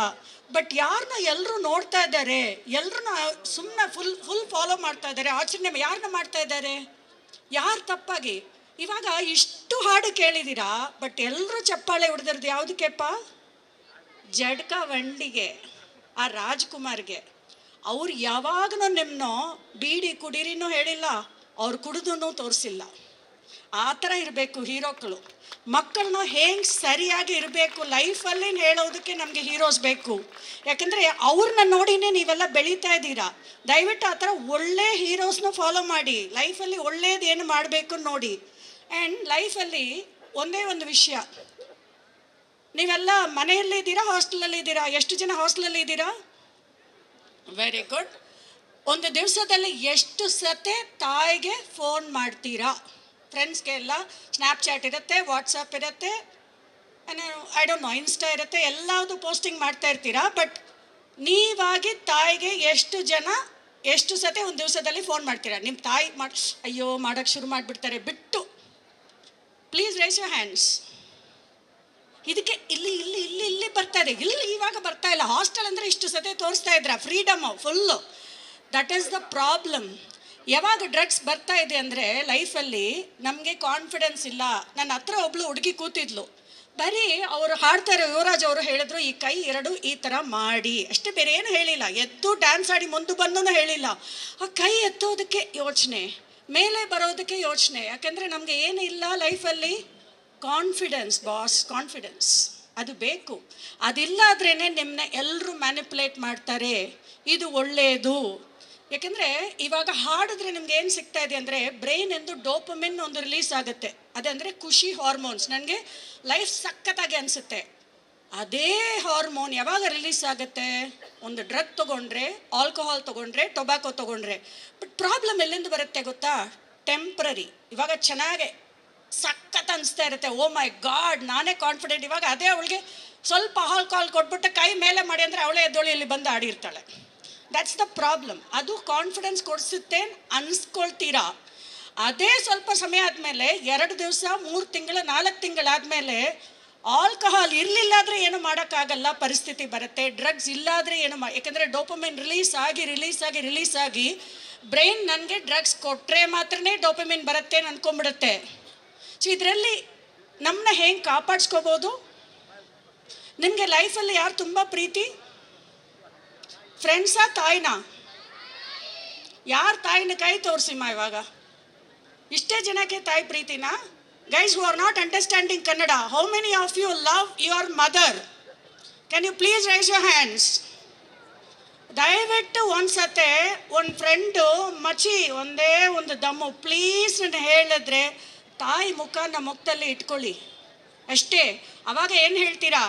ಬಟ್ ಯಾರನ್ನ ಎಲ್ಲರೂ ನೋಡ್ತಾ ಇದ್ದಾರೆ, ಎಲ್ಲರೂ ಸುಮ್ಮನೆ ಫುಲ್ ಫಾಲೋ ಮಾಡ್ತಾ ಇದ್ದಾರೆ, ಆಚರಣೆ ಯಾರನ್ನ ಮಾಡ್ತಾ ಇದ್ದಾರೆ, ಯಾರು ತಪ್ಪಾಗಿ. ಇವಾಗ ಇಷ್ಟು ಹಾಡು ಕೇಳಿದ್ದೀರಾ, ಬಟ್ ಎಲ್ಲರೂ ಚಪ್ಪಾಳೆ ಹೊಡೆದಿರೋದು ಯಾವುದಕ್ಕೆಪ್ಪ? ಜಡ್ಕ ವಂಡಿಗೆ, ಆ ರಾಜ್ಕುಮಾರ್ಗೆ. ಅವ್ರು ಯಾವಾಗಲೂ ನಿಮ್ಮನ್ನ ಬೀಡಿ ಕುಡೀರಿನೂ ಹೇಳಿಲ್ಲ, ಅವ್ರು ಕುಡಿದೂ ತೋರಿಸಿಲ್ಲ. ಆ ಥರ ಇರಬೇಕು ಹೀರೋಗಳು. ಮಕ್ಕಳನ್ನ ಹೆಂಗೆ ಸರಿಯಾಗಿ ಇರಬೇಕು ಲೈಫಲ್ಲಿ ಹೇಳೋದಕ್ಕೆ ನಮಗೆ ಹೀರೋಸ್ ಬೇಕು. ಯಾಕಂದರೆ ಅವ್ರನ್ನ ನೋಡಿನೇ ನೀವೆಲ್ಲ ಬೆಳೀತಾ ಇದ್ದೀರಾ. ದಯವಿಟ್ಟು ಆ ಥರ ಒಳ್ಳೆ ಹೀರೋಸ್ನ ಫಾಲೋ ಮಾಡಿ, ಲೈಫಲ್ಲಿ ಒಳ್ಳೇದು ಏನು ಮಾಡಬೇಕು ನೋಡಿ. ಆ್ಯಂಡ್ ಲೈಫಲ್ಲಿ ಒಂದೇ ಒಂದು ವಿಷಯ, ನೀವೆಲ್ಲ ಮನೆಯಲ್ಲಿ ಇದ್ದೀರಾ ಹಾಸ್ಟೆಲಲ್ಲಿ ಇದ್ದೀರಾ? ಎಷ್ಟು ಜನ ಹಾಸ್ಟೆಲಲ್ಲಿ ಇದ್ದೀರಾ? Very good. ಒಂದು ದಿವಸದಲ್ಲಿ ಎಷ್ಟು ಸತೆ ತಾಯಿಗೆ ಫೋನ್ ಮಾಡ್ತೀರಾ? ಫ್ರೆಂಡ್ಸ್ಗೆ ಎಲ್ಲ ಸ್ನ್ಯಾಪ್ಚಾಟ್ ಇರುತ್ತೆ, ವಾಟ್ಸಪ್ ಇರುತ್ತೆ, ಐ ಡೋಂಟ್ ನೋ ಇನ್ಸ್ಟಾ ಇರುತ್ತೆ, ಎಲ್ಲದೂ ಪೋಸ್ಟಿಂಗ್ ಮಾಡ್ತಾ ಇರ್ತೀರಾ. ಬಟ್ ನೀವಾಗಿ ತಾಯಿಗೆ ಎಷ್ಟು ಸತೆ ಒಂದು ದಿವಸದಲ್ಲಿ ಫೋನ್ ಮಾಡ್ತೀರಾ? ನಿಮ್ಮ ತಾಯಿ ಅಯ್ಯೋ ಮಾಡೋಕ್ಕೆ ಶುರು ಮಾಡಿಬಿಡ್ತಾರೆ ಬಿಟ್ಟು. Please raise your hands. ಇದಕ್ಕೆ ಇಲ್ಲಿ ಬರ್ತಾ ಇದೆ, ಇಲ್ಲಿ ಇವಾಗ ಬರ್ತಾ ಇಲ್ಲ. ಹಾಸ್ಟೆಲ್ ಅಂದರೆ ಇಷ್ಟು ಸತೆ ತೋರಿಸ್ತಾ ಇದ್ರ freedom full. That is the problem. ಯಾವಾಗ ಡ್ರಗ್ಸ್ ಬರ್ತಾ ಇದೆ ಅಂದರೆ ಲೈಫಲ್ಲಿ ನಮಗೆ ಕಾನ್ಫಿಡೆನ್ಸ್ ಇಲ್ಲ. ನನ್ನ ಹತ್ರ ಒಬ್ಳು ಹುಡುಗಿ ಕೂತಿದ್ಲು, ಬರೀ ಅವರು ಹಾಡ್ತಾರೆ, ಯುವರಾಜ್ ಅವರು ಹೇಳಿದ್ರು ಈ ಕೈ ಎರಡು ಈ ಥರ ಮಾಡಿ ಅಷ್ಟೇ, ಬೇರೆ ಏನು ಹೇಳಿಲ್ಲ. ಎದ್ದು ಡ್ಯಾನ್ಸ್ ಆಡಿ ಮುಂದೆ ಬಂದೂ ಹೇಳಿಲ್ಲ. ಆ ಕೈ ಎತ್ತೋದಕ್ಕೆ ಯೋಚನೆ, ಮೇಲೆ ಬರೋದಕ್ಕೆ ಯೋಚನೆ. ಯಾಕೆಂದರೆ ನಮಗೆ ಏನು ಇಲ್ಲ ಲೈಫಲ್ಲಿ, ಕಾನ್ಫಿಡೆನ್ಸ್ ಬಾಸ್, ಕಾನ್ಫಿಡೆನ್ಸ್ ಅದು ಬೇಕು. ಅದಿಲ್ಲಾದ್ರೇ ನಿಮ್ಮನ್ನ ಎಲ್ಲರೂ ಮ್ಯಾನಿಪುಲೇಟ್ ಮಾಡ್ತಾರೆ. ಇದು ಒಳ್ಳೆಯದು. ಯಾಕೆಂದರೆ ಇವಾಗ ಹಾಡಿದ್ರೆ ನಿಮ್ಗೆ ಏನು ಸಿಗ್ತಾ ಇದೆ ಅಂದರೆ ಬ್ರೈನ್ ಎಂದು ಡೋಪಮಿನ್ ಒಂದು ರಿಲೀಸ್ ಆಗುತ್ತೆ. ಅದಂದರೆ ಖುಷಿ ಹಾರ್ಮೋನ್ಸ್. ನನಗೆ ಲೈಫ್ ಸಖತ್ತಾಗಿ ಅನಿಸುತ್ತೆ. ಅದೇ ಹಾರ್ಮೋನ್ ಯಾವಾಗ ರಿಲೀಸ್ ಆಗುತ್ತೆ? ಒಂದು ಡ್ರಗ್ ತೊಗೊಂಡ್ರೆ, ಆಲ್ಕೋಹಾಲ್ ತೊಗೊಂಡ್ರೆ, ಟೊಬ್ಯಾಕೊ ತೊಗೊಂಡ್ರೆ. ಬಟ್ ಪ್ರಾಬ್ಲಮ್ ಎಲ್ಲಿಂದ ಬರುತ್ತೆ ಗೊತ್ತಾ? ಟೆಂಪ್ರರಿ. ಇವಾಗ ಚೆನ್ನಾಗೆ ಸಖತ್ ಅನಿಸ್ತಾ ಇರುತ್ತೆ, ಓ ಮೈ ಗಾಡ್ ನಾನೇ ಕಾನ್ಫಿಡೆಂಟ್. ಇವಾಗ ಅದೇ ಅವಳಿಗೆ ಸ್ವಲ್ಪ ಆಲ್ಕೋಹಾಲ್ ಕೊಟ್ಬಿಟ್ಟು ಕೈ ಮೇಲೆ ಮಾಡಿ ಅಂದರೆ ಅವಳೇ ಎದ್ದೋಳಿ ಇಲ್ಲಿ ಬಂದು ಆಡಿರ್ತಾಳೆ. That's the problem. ಅದು ಕಾನ್ಫಿಡೆನ್ಸ್ ಕೊಡಿಸುತ್ತೆ ಅನಿಸ್ಕೊಳ್ತೀರಾ. ಅದೇ ಸ್ವಲ್ಪ ಸಮಯ ಆದಮೇಲೆ 2 ದಿವಸ 3 ತಿಂಗಳು 4 ತಿಂಗಳಾದಮೇಲೆ ಆಲ್ಕೋಹಾಲ್ ಇರಲಿಲ್ಲ ಆದರೆ ಏನು ಮಾಡೋಕ್ಕಾಗಲ್ಲ ಪರಿಸ್ಥಿತಿ ಬರುತ್ತೆ. ಡ್ರಗ್ಸ್ ಇಲ್ಲಾದರೆ ಏನು ಯಾಕಂದರೆ ಡೋಪಮಿನ್ ರಿಲೀಸ್ ಆಗಿ ಬ್ರೈನ್ ನನಗೆ ಡ್ರಗ್ಸ್ ಕೊಟ್ಟರೆ ಮಾತ್ರನೇ ಡೋಪಮಿನ್ ಬರುತ್ತೆ ಅಂತ ಅನ್ಕೊಂಡ್ಬಿಡುತ್ತೆ. ಸೊ ಇದರಲ್ಲಿ ನಮ್ಮನ್ನ ಹೆಂಗೆ ಕಾಪಾಡಿಸ್ಕೋಬೋದು? ನಿಮಗೆ ಲೈಫಲ್ಲಿ ಯಾರು ತುಂಬ ಪ್ರೀತಿ? ಫ್ರೆಂಡ್ಸಾ ತಾಯಿನಾ? ಯಾರು ತಾಯಿನ ಕೈ ತೋರಿಸಿಮ್ಮ ಇವಾಗ. ಇಷ್ಟೇ ಜನಕ್ಕೆ ತಾಯಿ ಪ್ರೀತಿನಾ? Guys who are not understanding Kannada, how many of you love your mother? Can you please raise your hands? ದಯವಿಟ್ಟು ಒಂದ್ಸತೆ ಒಂದು ಫ್ರೆಂಡು ಮಚಿ ಒಂದೇ ಒಂದು ದಮ್ಮು ಪ್ಲೀಸ್ ನಾನು ಹೇಳಿದ್ರೆ ತಾಯಿ ಮುಖ ನಮ್ಮ ಮುಖದಲ್ಲಿ ಇಟ್ಕೊಳ್ಳಿ ಅಷ್ಟೇ. ಅವಾಗ ಏನು ಹೇಳ್ತೀರಾ?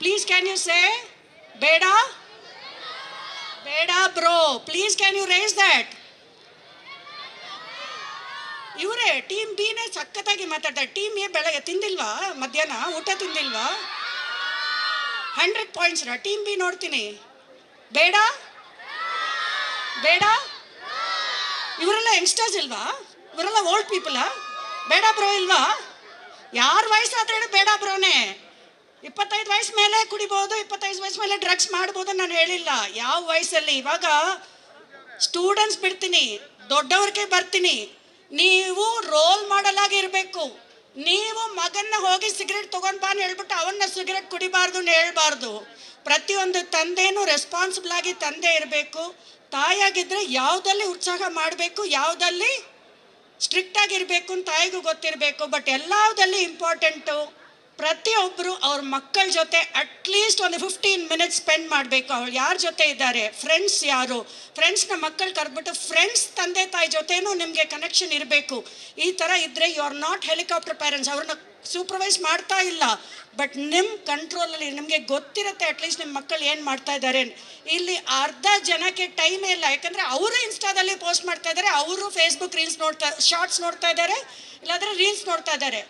ಪ್ಲೀಸ್ ಕ್ಯಾನ್ ಯು ಸೇ ಬೇಡ ಬೇಡ bro, please can you raise that? ಇವರೇ ಟೀಮ್ ಬಿನೇ ಸಖತ್ತಾಗಿ ಮಾತಾಡ್ತಾರೆ. ಟೀಮ್ ಎ ಬೆಳಗ್ಗೆ ತಿಂದಿಲ್ವಾ, ಮಧ್ಯಾಹ್ನ ಊಟ ತಿಂದಿಲ್ವಾ? 100 ಪಾಯಿಂಟ್ಸ್. ಟೀಮ್ ಬಿ ನೋಡ್ತೀನಿ. ಬೇಡ ಬೇಡ. ಇವರೆಲ್ಲ ಯಂಗ್ಸ್ಟರ್ಸ್ ಇಲ್ವಾ? ಇವರೆಲ್ಲ ಓಲ್ಡ್ ಪೀಪಲಾ? ಬೇಡ ಬ್ರೋ ಇಲ್ವಾ? ಯಾರ ವಯಸ್ಸಾದ್ರೆ ಬೇಡ ಬ್ರೋನೇ. 25 ವಯಸ್ಸು ಮೇಲೆ ಕುಡಿಬೋದು, 25 ವಯಸ್ಸು ಮೇಲೆ ಡ್ರಗ್ಸ್ ಮಾಡ್ಬೋದು, ನಾನು ಹೇಳಿಲ್ಲ ಯಾವ ವಯಸ್ಸಲ್ಲಿ. ಇವಾಗ ಸ್ಟೂಡೆಂಟ್ಸ್ ಬಿಡ್ತೀನಿ, ದೊಡ್ಡವ್ರಿಗೆ ಬರ್ತೀನಿ. ನೀವು ರೋಲ್ ಮಾಡಲ್ ಆಗಿ ಇರಬೇಕು. ನೀವು ಮಗನ್ನ ಹೋಗಿ ಸಿಗರೇಟ್ ತಗೊಂಡ್ ಬಾ ಹೇಳ್ಬಿಟ್ಟು ಅವನ್ನ ಸಿಗರೇಟ್ ಕುಡಿಬಾರ್ದು ಹೇಳ್ಬಾರ್ದು. ಪ್ರತಿಯೊಂದು ತಂದೆನೂ ರೆಸ್ಪಾನ್ಸಿಬಲ್ ಆಗಿ ತಂದೆ ಇರಬೇಕು. ತಾಯಿಯಾಗಿದ್ರೆ ಯಾವುದಲ್ಲಿ ಉತ್ಸಾಹ ಮಾಡಬೇಕು, ಯಾವುದಲ್ಲಿ ಸ್ಟ್ರಿಕ್ಟ್ ಆಗಿರಬೇಕು ಅಂತ ತಾಯಿಗೂ ಗೊತ್ತಿರಬೇಕು. ಬಟ್ ಎಲ್ಲದಲ್ಲಿ ಇಂಪಾರ್ಟೆಂಟು ಪ್ರತಿಯೊಬ್ಬರು ಅವ್ರ ಮಕ್ಕಳ ಜೊತೆ ಅಟ್ಲೀಸ್ಟ್ ಒಂದು 15 ಮಿನಿಟ್ಸ್ ಸ್ಪೆಂಡ್ ಮಾಡಬೇಕು. ಅವ್ರು ಯಾರ ಜೊತೆ ಇದ್ದಾರೆ, ಫ್ರೆಂಡ್ಸ್ ಯಾರು, ಫ್ರೆಂಡ್ಸ್ನ ಮಕ್ಕಳು ಕರೆದ್ಬಿಟ್ಟು ಫ್ರೆಂಡ್ಸ್ ತಂದೆ ತಾಯಿ ಜೊತೆನೂ ನಿಮಗೆ ಕನೆಕ್ಷನ್ ಇರಬೇಕು. ಈ ಥರ ಇದ್ದರೆ you are not helicopter parents. ಅವ್ರನ್ನ ಸೂಪರ್ವೈಸ್ ಮಾಡ್ತಾ ಇಲ್ಲ, ಬಟ್ ನಿಮ್ಮ ಕಂಟ್ರೋಲಲ್ಲಿ ನಿಮಗೆ ಗೊತ್ತಿರುತ್ತೆ ಅಟ್ಲೀಸ್ಟ್ ನಿಮ್ಮ ಮಕ್ಕಳು ಏನು ಮಾಡ್ತಾ ಇದ್ದಾರೆ. ಇಲ್ಲಿ ಅರ್ಧ ಜನಕ್ಕೆ ಟೈಮೇ ಇಲ್ಲ, ಯಾಕಂದರೆ ಅವರು ಇನ್ಸ್ಟಾದಲ್ಲಿ ಪೋಸ್ಟ್ ಮಾಡ್ತಾ ಇದ್ದಾರೆ, ಅವರು ಫೇಸ್ಬುಕ್ ಶಾರ್ಟ್ಸ್ ನೋಡ್ತಾ ಇದ್ದಾರೆ, ಇಲ್ಲಾಂದರೆ ರೀಲ್ಸ್ ನೋಡ್ತಾ ಇದ್ದಾರೆ.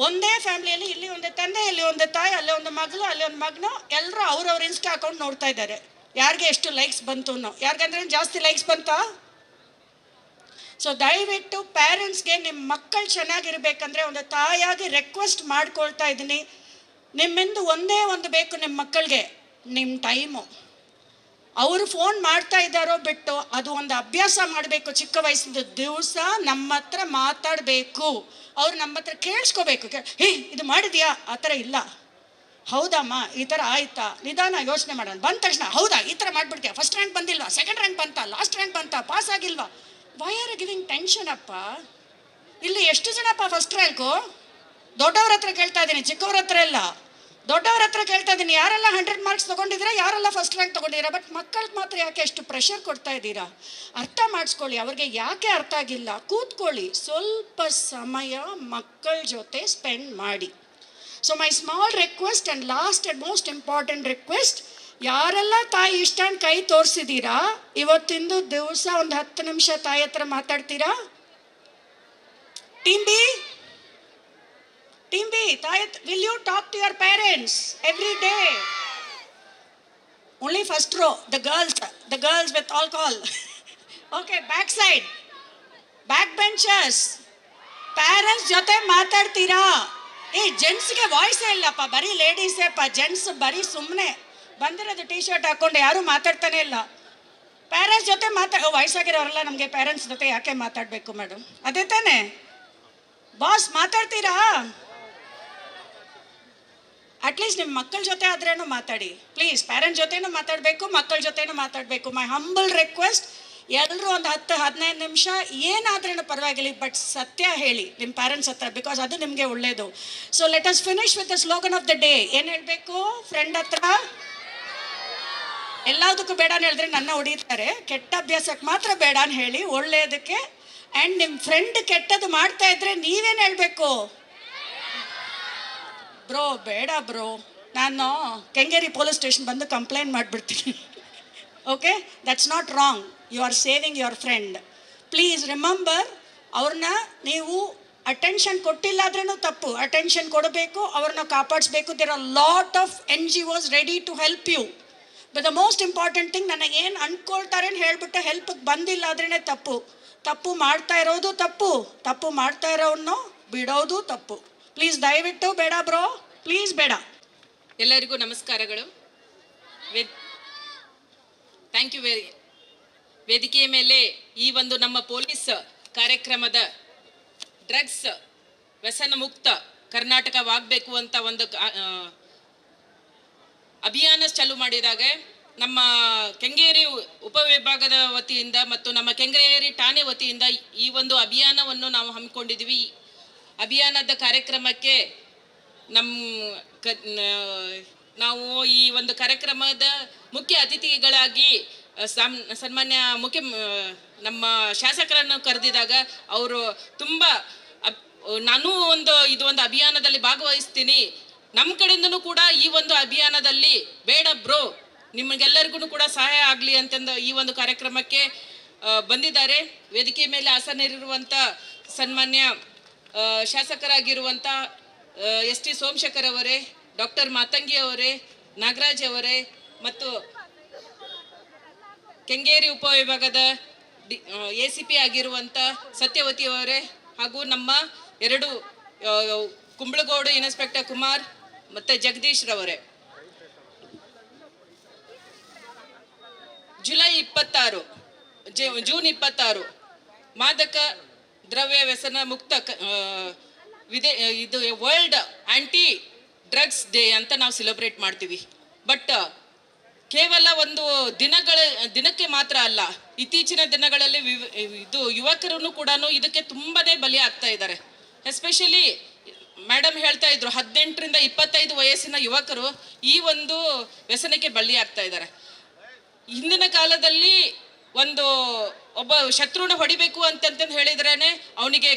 ಒಂದೇ ಫ್ಯಾಮಿಲಿಯಲ್ಲಿ ಇಲ್ಲಿ ಒಂದು ತಂದೆ, ಇಲ್ಲಿ ಒಂದು ತಾಯಿ, ಅಲ್ಲಿ ಒಂದು ಮಗಳು, ಅಲ್ಲಿ ಒಂದು ಮಗನು, ಎಲ್ಲರೂ ಅವ್ರವ್ರ ಇನ್ಸ್ಟಾ ಅಕೌಂಟ್ ನೋಡ್ತಾ ಇದ್ದಾರೆ. ಯಾರಿಗೆ ಎಷ್ಟು ಲೈಕ್ಸ್ ಬಂತು ಅನ್ನೋ, ಯಾರಿಗಂದ್ರೆ ಜಾಸ್ತಿ ಲೈಕ್ಸ್ ಬಂತಾ? ಸೊ ದಯವಿಟ್ಟು ಪೇರೆಂಟ್ಸ್ಗೆ ನಿಮ್ಮ ಮಕ್ಕಳು ಚೆನ್ನಾಗಿರ್ಬೇಕಂದ್ರೆ ಒಂದು ತಾಯಿಯಾಗಿ ರಿಕ್ವೆಸ್ಟ್ ಮಾಡ್ಕೊಳ್ತಾ ಇದ್ದೀನಿ, ನಿಮ್ಮಿಂದ ಒಂದೇ ಒಂದು ಬೇಕು ನಿಮ್ಮ ಮಕ್ಕಳಿಗೆ, ನಿಮ್ಮ ಟೈಮು. ಅವರು ಫೋನ್ ಮಾಡ್ತಾ ಇದ್ದಾರೋ ಬಿಟ್ಟು ಅದು ಒಂದು ಅಭ್ಯಾಸ ಮಾಡಬೇಕು. ಚಿಕ್ಕ ವಯಸ್ಸಿಂದ ದಿವಸ ನಮ್ಮ ಹತ್ರ ಮಾತಾಡಬೇಕು, ಅವ್ರು ನಮ್ಮ ಹತ್ರ ಕೇಳಿಸ್ಕೋಬೇಕು. ಹೇ ಇದು ಮಾಡಿದ್ಯಾ, ಆ ಥರ ಇಲ್ಲ. ಹೌದಮ್ಮ ಈ ಥರ ಆಯ್ತಾ, ನಿಧಾನ ಯೋಚನೆ ಮಾಡೋಣ. ಬಂದ ತಕ್ಷಣ ಹೌದಾ ಈ ಥರ ಮಾಡಿಬಿಡ್ತೀಯ, ಫಸ್ಟ್ ರ್ಯಾಂಕ್ ಬಂದಿಲ್ವಾ, ಸೆಕೆಂಡ್ ರ್ಯಾಂಕ್ ಬಂತಾ, ಲಾಸ್ಟ್ ರ್ಯಾಂಕ್ ಬಂತಾ, ಪಾಸ್ ಆಗಿಲ್ವಾ? ವೈ ಆರ್ ಗಿವಿಂಗ್ ಟೆನ್ಷನ್ ಅಪ್ಪ? ಇಲ್ಲಿ ಎಷ್ಟು ಜನಪ್ಪ ಫಸ್ಟ್ ರ್ಯಾಂಕು? ದೊಡ್ಡವ್ರ ಹತ್ರ ಕೇಳ್ತಾ ಇದ್ದೀನಿ, ಚಿಕ್ಕವ್ರ ಹತ್ರ ಇಲ್ಲ, ದೊಡ್ಡವ್ರ ಹತ್ರ ಕೇಳ್ತಾ ಇದ್ದೀನಿ. ಯಾರೆಲ್ಲ 100 ಮಾರ್ಕ್ಸ್ ತೊಗೊಂಡಿದ್ದೀರಾ, ಯಾರೆಲ್ಲ ಫಸ್ಟ್ ರ್ಯಾಂಕ್ ತೊಗೊಂಡಿದ್ದೀರಾ? ಬಟ್ ಮಕ್ಕಳಿಗೆ ಮಾತ್ರ ಯಾಕೆ ಎಷ್ಟು ಪ್ರೆಷರ್ ಕೊಡ್ತಾ ಇದ್ದೀರಾ? ಅರ್ಥ ಮಾಡಿಸ್ಕೊಳ್ಳಿ. ಅವ್ರಿಗೆ ಯಾಕೆ ಅರ್ಥ ಆಗಿಲ್ಲ, ಕೂತ್ಕೊಳ್ಳಿ, ಸ್ವಲ್ಪ ಸಮಯ ಮಕ್ಕಳ ಜೊತೆ ಸ್ಪೆಂಡ್ ಮಾಡಿ. So my small request and last and most important request, ಯಾರೆಲ್ಲ ತಾಯಿ ಇಷ್ಟಂದು ಕೈ ತೋರಿಸಿದ್ದೀರಾ, ಇವತ್ತಿಂದು ದಿವಸ ಒಂದು 10 ನಿಮಿಷ ತಾಯಿ ಹತ್ರ ಮಾತಾಡ್ತೀರಾ? ಟೀಮ್ ಬಿ, ತಾಯಿ, will you talk to your parents every day? Only first row, the girls with alcohol. Okay, back side, back benchers, parents ಜೊತೆ ಮಾತಾಡ್ತೀರಾ? ಜೆಂಟ್ಸ್ಗೆ ವಾಯ್ಸೇ ಇಲ್ಲಪ್ಪ, ಬರೀ ಲೇಡೀಸೇಪ್ಪ. ಜೆಂಟ್ಸ್ ಬರೀ ಸುಮ್ಮನೆ ಬಂದಿರೋದು ಟೀ ಶರ್ಟ್ ಹಾಕೊಂಡು ಯಾರೂ ಮಾತಾಡ್ತಾನೆ ಇಲ್ಲ. ಪೇರೆಂಟ್ಸ್ ಜೊತೆ ವಯಸ್ಸಾಗಿರೋರೆಲ್ಲ ನಮಗೆ ಪೇರೆಂಟ್ಸ್ ಜೊತೆ ಯಾಕೆ ಮಾತಾಡಬೇಕು ಮೇಡಮ್? ಅದೇ ತಾನೇ ಬಾಸ್, ಮಾತಾಡ್ತೀರಾ? ಅಟ್ಲೀಸ್ಟ್ ನಿಮ್ಮ ಮಕ್ಕಳ ಜೊತೆ ಆದ್ರೇನು ಮಾತಾಡಿ ಪ್ಲೀಸ್. ಪೇರೆಂಟ್ಸ್ ಜೊತೆನೂ ಮಾತಾಡಬೇಕು, ಮಕ್ಕಳ ಜೊತೆನೂ ಮಾತಾಡಬೇಕು. ಮೈ ಹಂಬಲ್ ರಿಕ್ವೆಸ್ಟ್, ಎಲ್ಲರೂ ಒಂದು 10-15 ನಿಮಿಷ ಏನಾದ್ರೂ ಪರವಾಗಿಲ್ಲ, ಬಟ್ ಸತ್ಯ ಹೇಳಿ ನಿಮ್ಮ ಪೇರೆಂಟ್ಸ್ ಹತ್ರ, ಬಿಕಾಸ್ ಅದು ನಿಮಗೆ ಒಳ್ಳೇದು. So let us finish with the slogan of the day. ಏನು ಹೇಳಬೇಕು? ಫ್ರೆಂಡ್ ಹತ್ರ ಎಲ್ಲದಕ್ಕೂ ಬೇಡ ಅಂತ ಹೇಳಿದ್ರೆ ನನ್ನ ಹೊಡಿತಾರೆ. ಕೆಟ್ಟ ಅಭ್ಯಾಸಕ್ಕೆ ಮಾತ್ರ ಬೇಡ ಅಂತ ಹೇಳಿ, ಒಳ್ಳೆಯದಕ್ಕೆ. ಆ್ಯಂಡ್ ನಿಮ್ಮ ಫ್ರೆಂಡ್ ಕೆಟ್ಟದ್ದು ಮಾಡ್ತಾ ಇದ್ರೆ ನೀವೇನು ಹೇಳಬೇಕು? ಬ್ರೋ ಬೇಡ ಬ್ರೋ, ನಾನು ಕೆಂಗೇರಿ ಪೊಲೀಸ್ ಸ್ಟೇಷನ್ ಬಂದು ಕಂಪ್ಲೇಂಟ್ ಮಾಡಿಬಿಡ್ತೀನಿ. Okay, that's not wrong. You are saving your friend. Please remember, ಅವ್ರನ್ನ ನೀವು ಅಟೆನ್ಷನ್ ಕೊಟ್ಟಿಲ್ಲ ಆದ್ರೂ ತಪ್ಪು, ಅಟೆನ್ಷನ್ ಕೊಡಬೇಕು, ಅವ್ರನ್ನ ಕಾಪಾಡಿಸ್ಬೇಕು. There are lot of NGOs ready to help you. But the most important thing, ನನಗೆ ಏನು ಅಂದ್ಕೊಳ್ತಾರೆ ಅಂತ ಹೇಳ್ಬಿಟ್ಟು ಹೆಲ್ಪಿಗೆ ಬಂದಿಲ್ಲ ಆದ್ರೇ ತಪ್ಪು. ತಪ್ಪು ಮಾಡ್ತಾ ಇರೋದು ತಪ್ಪು, ತಪ್ಪು ಮಾಡ್ತಾ ಇರೋವನ್ನು ಬಿಡೋದು ತಪ್ಪು. ಪ್ಲೀಸ್ ದಯವಿಟ್ಟು ಬೇಡ ಬ್ರೋ, ಪ್ಲೀಸ್ ಬೇಡ. ಎಲ್ಲರಿಗೂ ನಮಸ್ಕಾರಗಳು. ಥ್ಯಾಂಕ್ ಯು ವೇದಿಕೆಯ ಮೇಲೆ ಈ ಒಂದು ನಮ್ಮ ಪೊಲೀಸ್ ಕಾರ್ಯಕ್ರಮದ ಡ್ರಗ್ಸ್ ವ್ಯಸನ ಮುಕ್ತ ಕರ್ನಾಟಕವಾಗಬೇಕು ಅಂತ ಒಂದು ಅಭಿಯಾನ ಚಾಲೂ ಮಾಡಿದಾಗ ನಮ್ಮ ಕೆಂಗೇರಿ ಉಪವಿಭಾಗದ ವತಿಯಿಂದ ಮತ್ತು ನಮ್ಮ ಕೆಂಗೇರಿ ಠಾಣೆ ವತಿಯಿಂದ ಈ ಒಂದು ಅಭಿಯಾನವನ್ನು ನಾವು ಹಮ್ಮಿಕೊಂಡಿದ್ದೀವಿ. ಅಭಿಯಾನದ ಕಾರ್ಯಕ್ರಮಕ್ಕೆ ನಾವು ಈ ಒಂದು ಕಾರ್ಯಕ್ರಮದ ಮುಖ್ಯ ಅತಿಥಿಗಳಾಗಿ ಸನ್ಮಾನ್ಯ ನಮ್ಮ ಶಾಸಕರನ್ನು ಕರೆದಿದಾಗ ಅವರು ತುಂಬ ನಾನು ಇದು ಒಂದು ಅಭಿಯಾನದಲ್ಲಿ ಭಾಗವಹಿಸ್ತೀನಿ, ನಮ್ಮ ಕಡೆಯಿಂದನೂ ಕೂಡ ಈ ಒಂದು ಅಭಿಯಾನದಲ್ಲಿ ಬೇಡ ಬ್ರೋ, ನಿಮಗೆಲ್ಲರಿಗೂ ಕೂಡ ಸಹಾಯ ಆಗಲಿ ಅಂತಂದು ಈ ಒಂದು ಕಾರ್ಯಕ್ರಮಕ್ಕೆ ಬಂದಿದ್ದಾರೆ. ವೇದಿಕೆ ಮೇಲೆ ಆಸನರಿರುವಂಥ ಸನ್ಮಾನ್ಯ ಶಾಸಕರಾಗಿರುವಂಥ ಎಸ್.ಟಿ. ಸೋಮಶೇಖರ್ ಅವರೇ, ಡಾಕ್ಟರ್ ಮಾತಂಗಿ ಅವರೇ, ನಾಗರಾಜ್ ಅವರೇ ಮತ್ತು ಕೆಂಗೇರಿ ಉಪವಿಭಾಗದ ACP ಆಗಿರುವಂಥ ಸತ್ಯವತಿ ಅವರೇ ಹಾಗೂ ನಮ್ಮ 2 ಕುಂಬಳಗೋಡು ಇನ್ಸ್ಪೆಕ್ಟರ್ ಕುಮಾರ್ ಮತ್ತು ಜಗದೀಶ್ ರವರೇ. ಜೂನ್ 26 ಮಾದಕ ದ್ರವ್ಯ ವ್ಯಸನ ಮುಕ್ತ ಇದು ವರ್ಲ್ಡ್ ಆಂಟಿ ಡ್ರಗ್ಸ್ ಡೇ ಅಂತ ನಾವು ಸೆಲೆಬ್ರೇಟ್ ಮಾಡ್ತೀವಿ. ಬಟ್ ಕೇವಲ ಒಂದು ದಿನಕ್ಕೆ ಮಾತ್ರ ಅಲ್ಲ, ಇತ್ತೀಚಿನ ದಿನಗಳಲ್ಲಿ ಇದು ಯುವಕರನ್ನು ಕೂಡ ಇದಕ್ಕೆ ತುಂಬಾನೇ ಬಲಿ ಆಗ್ತಾ ಇದ್ದಾರೆ. ಎಸ್ಪೆಷಲಿ ಮೇಡಮ್ ಹೇಳ್ತಾ ಇದ್ರು 18ರಿಂದ 25 ವಯಸ್ಸಿನ ಯುವಕರು ಈ ಒಂದು ವ್ಯಸನಕ್ಕೆ ಬಲಿ ಆಗ್ತಾ ಇದ್ದಾರೆ. ಹಿಂದಿನ ಕಾಲದಲ್ಲಿ ಒಬ್ಬ ಶತ್ರುನ ಹೊಡಿಬೇಕು ಅಂತಂತ ಹೇಳಿದ್ರೇನೆ ಅವನಿಗೆ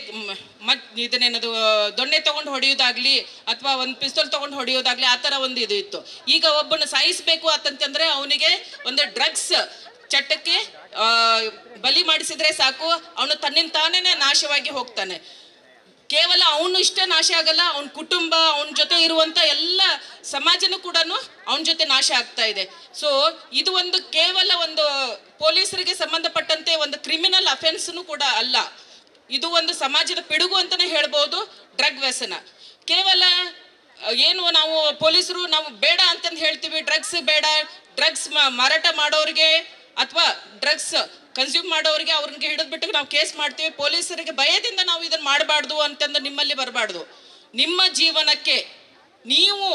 ಇದನ್ನೇನದು ದೊಣ್ಣೆ ತಗೊಂಡು ಹೊಡೆಯೋದಾಗ್ಲಿ ಅಥವಾ ಒಂದು ಪಿಸ್ತೂಲ್ ತಗೊಂಡು ಹೊಡೆಯೋದಾಗ್ಲಿ ಆ ಥರ ಒಂದು ಇದು ಇತ್ತು. ಈಗ ಒಬ್ಬನ ಸಾಯಿಸಬೇಕು ಅಂತಂತಂದ್ರೆ ಅವನಿಗೆ ಒಂದು ಡ್ರಗ್ಸ್ ಚಟಕ್ಕೆ ಬಲಿ ಮಾಡಿಸಿದ್ರೆ ಸಾಕು, ಅವನು ತನ್ನಿಂದ ತಾನೇ ನಾಶವಾಗಿ ಹೋಗ್ತಾನೆ. ಕೇವಲ ಅವನು ಇಷ್ಟೇ ನಾಶ ಆಗಲ್ಲ, ಅವನ ಕುಟುಂಬ, ಅವನ ಜೊತೆ ಇರುವಂತ ಎಲ್ಲ ಸಮಾಜನೂ ಕೂಡ ಅವನ ಜೊತೆ ನಾಶ ಆಗ್ತಾ ಇದೆ. ಸೊ ಇದು ಒಂದು ಕೇವಲ ಒಂದು ಪೊಲೀಸರಿಗೆ ಸಂಬಂಧಪಟ್ಟಂತೆ ಒಂದು ಕ್ರಿಮಿನಲ್ ಅಫೆನ್ಸ್ನು ಕೂಡ ಅಲ್ಲ, ಇದು ಒಂದು ಸಮಾಜದ ಪಿಡುಗು ಅಂತಾನೆ ಹೇಳ್ಬೋದು. ಡ್ರಗ್ ವ್ಯಸನ ಕೇವಲ ಏನು ನಾವು ಪೊಲೀಸರು ನಾವು ಬೇಡ ಅಂತಂದು ಹೇಳ್ತೀವಿ, ಡ್ರಗ್ಸ್ ಬೇಡ, ಡ್ರಗ್ಸ್ ಮಾರಾಟ ಮಾಡೋರಿಗೆ ಅಥವಾ ಡ್ರಗ್ಸ್ ಕನ್ಸ್ಯೂಮ್ ಮಾಡೋರಿಗೆ ಅವ್ರಿಗೆ ಹಿಡಿದ್ಬಿಟ್ಟು ನಾವು ಕೇಸ್ ಮಾಡ್ತೀವಿ. ಪೊಲೀಸರಿಗೆ ಭಯದಿಂದ ನಾವು ಇದನ್ನು ಮಾಡಬಾರ್ದು ಅಂತಂದು ನಿಮ್ಮಲ್ಲಿ ಬರಬಾರ್ದು. ನಿಮ್ಮ ಜೀವನಕ್ಕೆ ನೀವು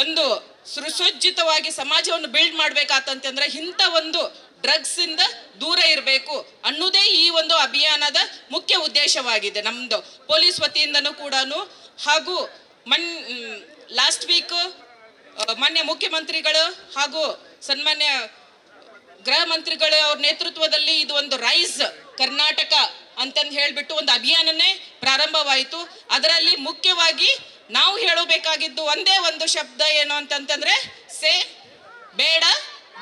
ಒಂದು ಸುಸಜ್ಜಿತವಾಗಿ ಸಮಾಜವನ್ನು ಬಿಲ್ಡ್ ಮಾಡ್ಬೇಕಾತಂತಂದ್ರೆ ಇಂಥ ಒಂದು ಡ್ರಗ್ಸ್ ಇಂದ ದೂರ ಇರಬೇಕು ಅನ್ನೋದೇ ಈ ಒಂದು ಅಭಿಯಾನದ ಮುಖ್ಯ ಉದ್ದೇಶವಾಗಿದೆ ನಮ್ದು ಪೊಲೀಸ್ ವತಿಯಿಂದನೂ ಕೂಡ. ಹಾಗೂ ಲಾಸ್ಟ್ ವೀಕ್ ಮಾನ್ಯ ಮುಖ್ಯಮಂತ್ರಿಗಳು ಹಾಗೂ ಸನ್ಮಾನ್ಯ ಗೃಹ ಮಂತ್ರಿಗಳ ಅವ್ರ ನೇತೃತ್ವದಲ್ಲಿ ಇದು ಒಂದು ರೈಸ್ ಕರ್ನಾಟಕ ಅಂತಂದು ಹೇಳ್ಬಿಟ್ಟು ಒಂದು ಅಭಿಯಾನನೇ ಪ್ರಾರಂಭವಾಯಿತು. ಅದರಲ್ಲಿ ಮುಖ್ಯವಾಗಿ ನಾವು ಹೇಳಬೇಕಾಗಿದ್ದು ಒಂದೇ ಒಂದು ಶಬ್ದ ಏನು ಅಂತಂತಂದ್ರೆ ಬೇಡ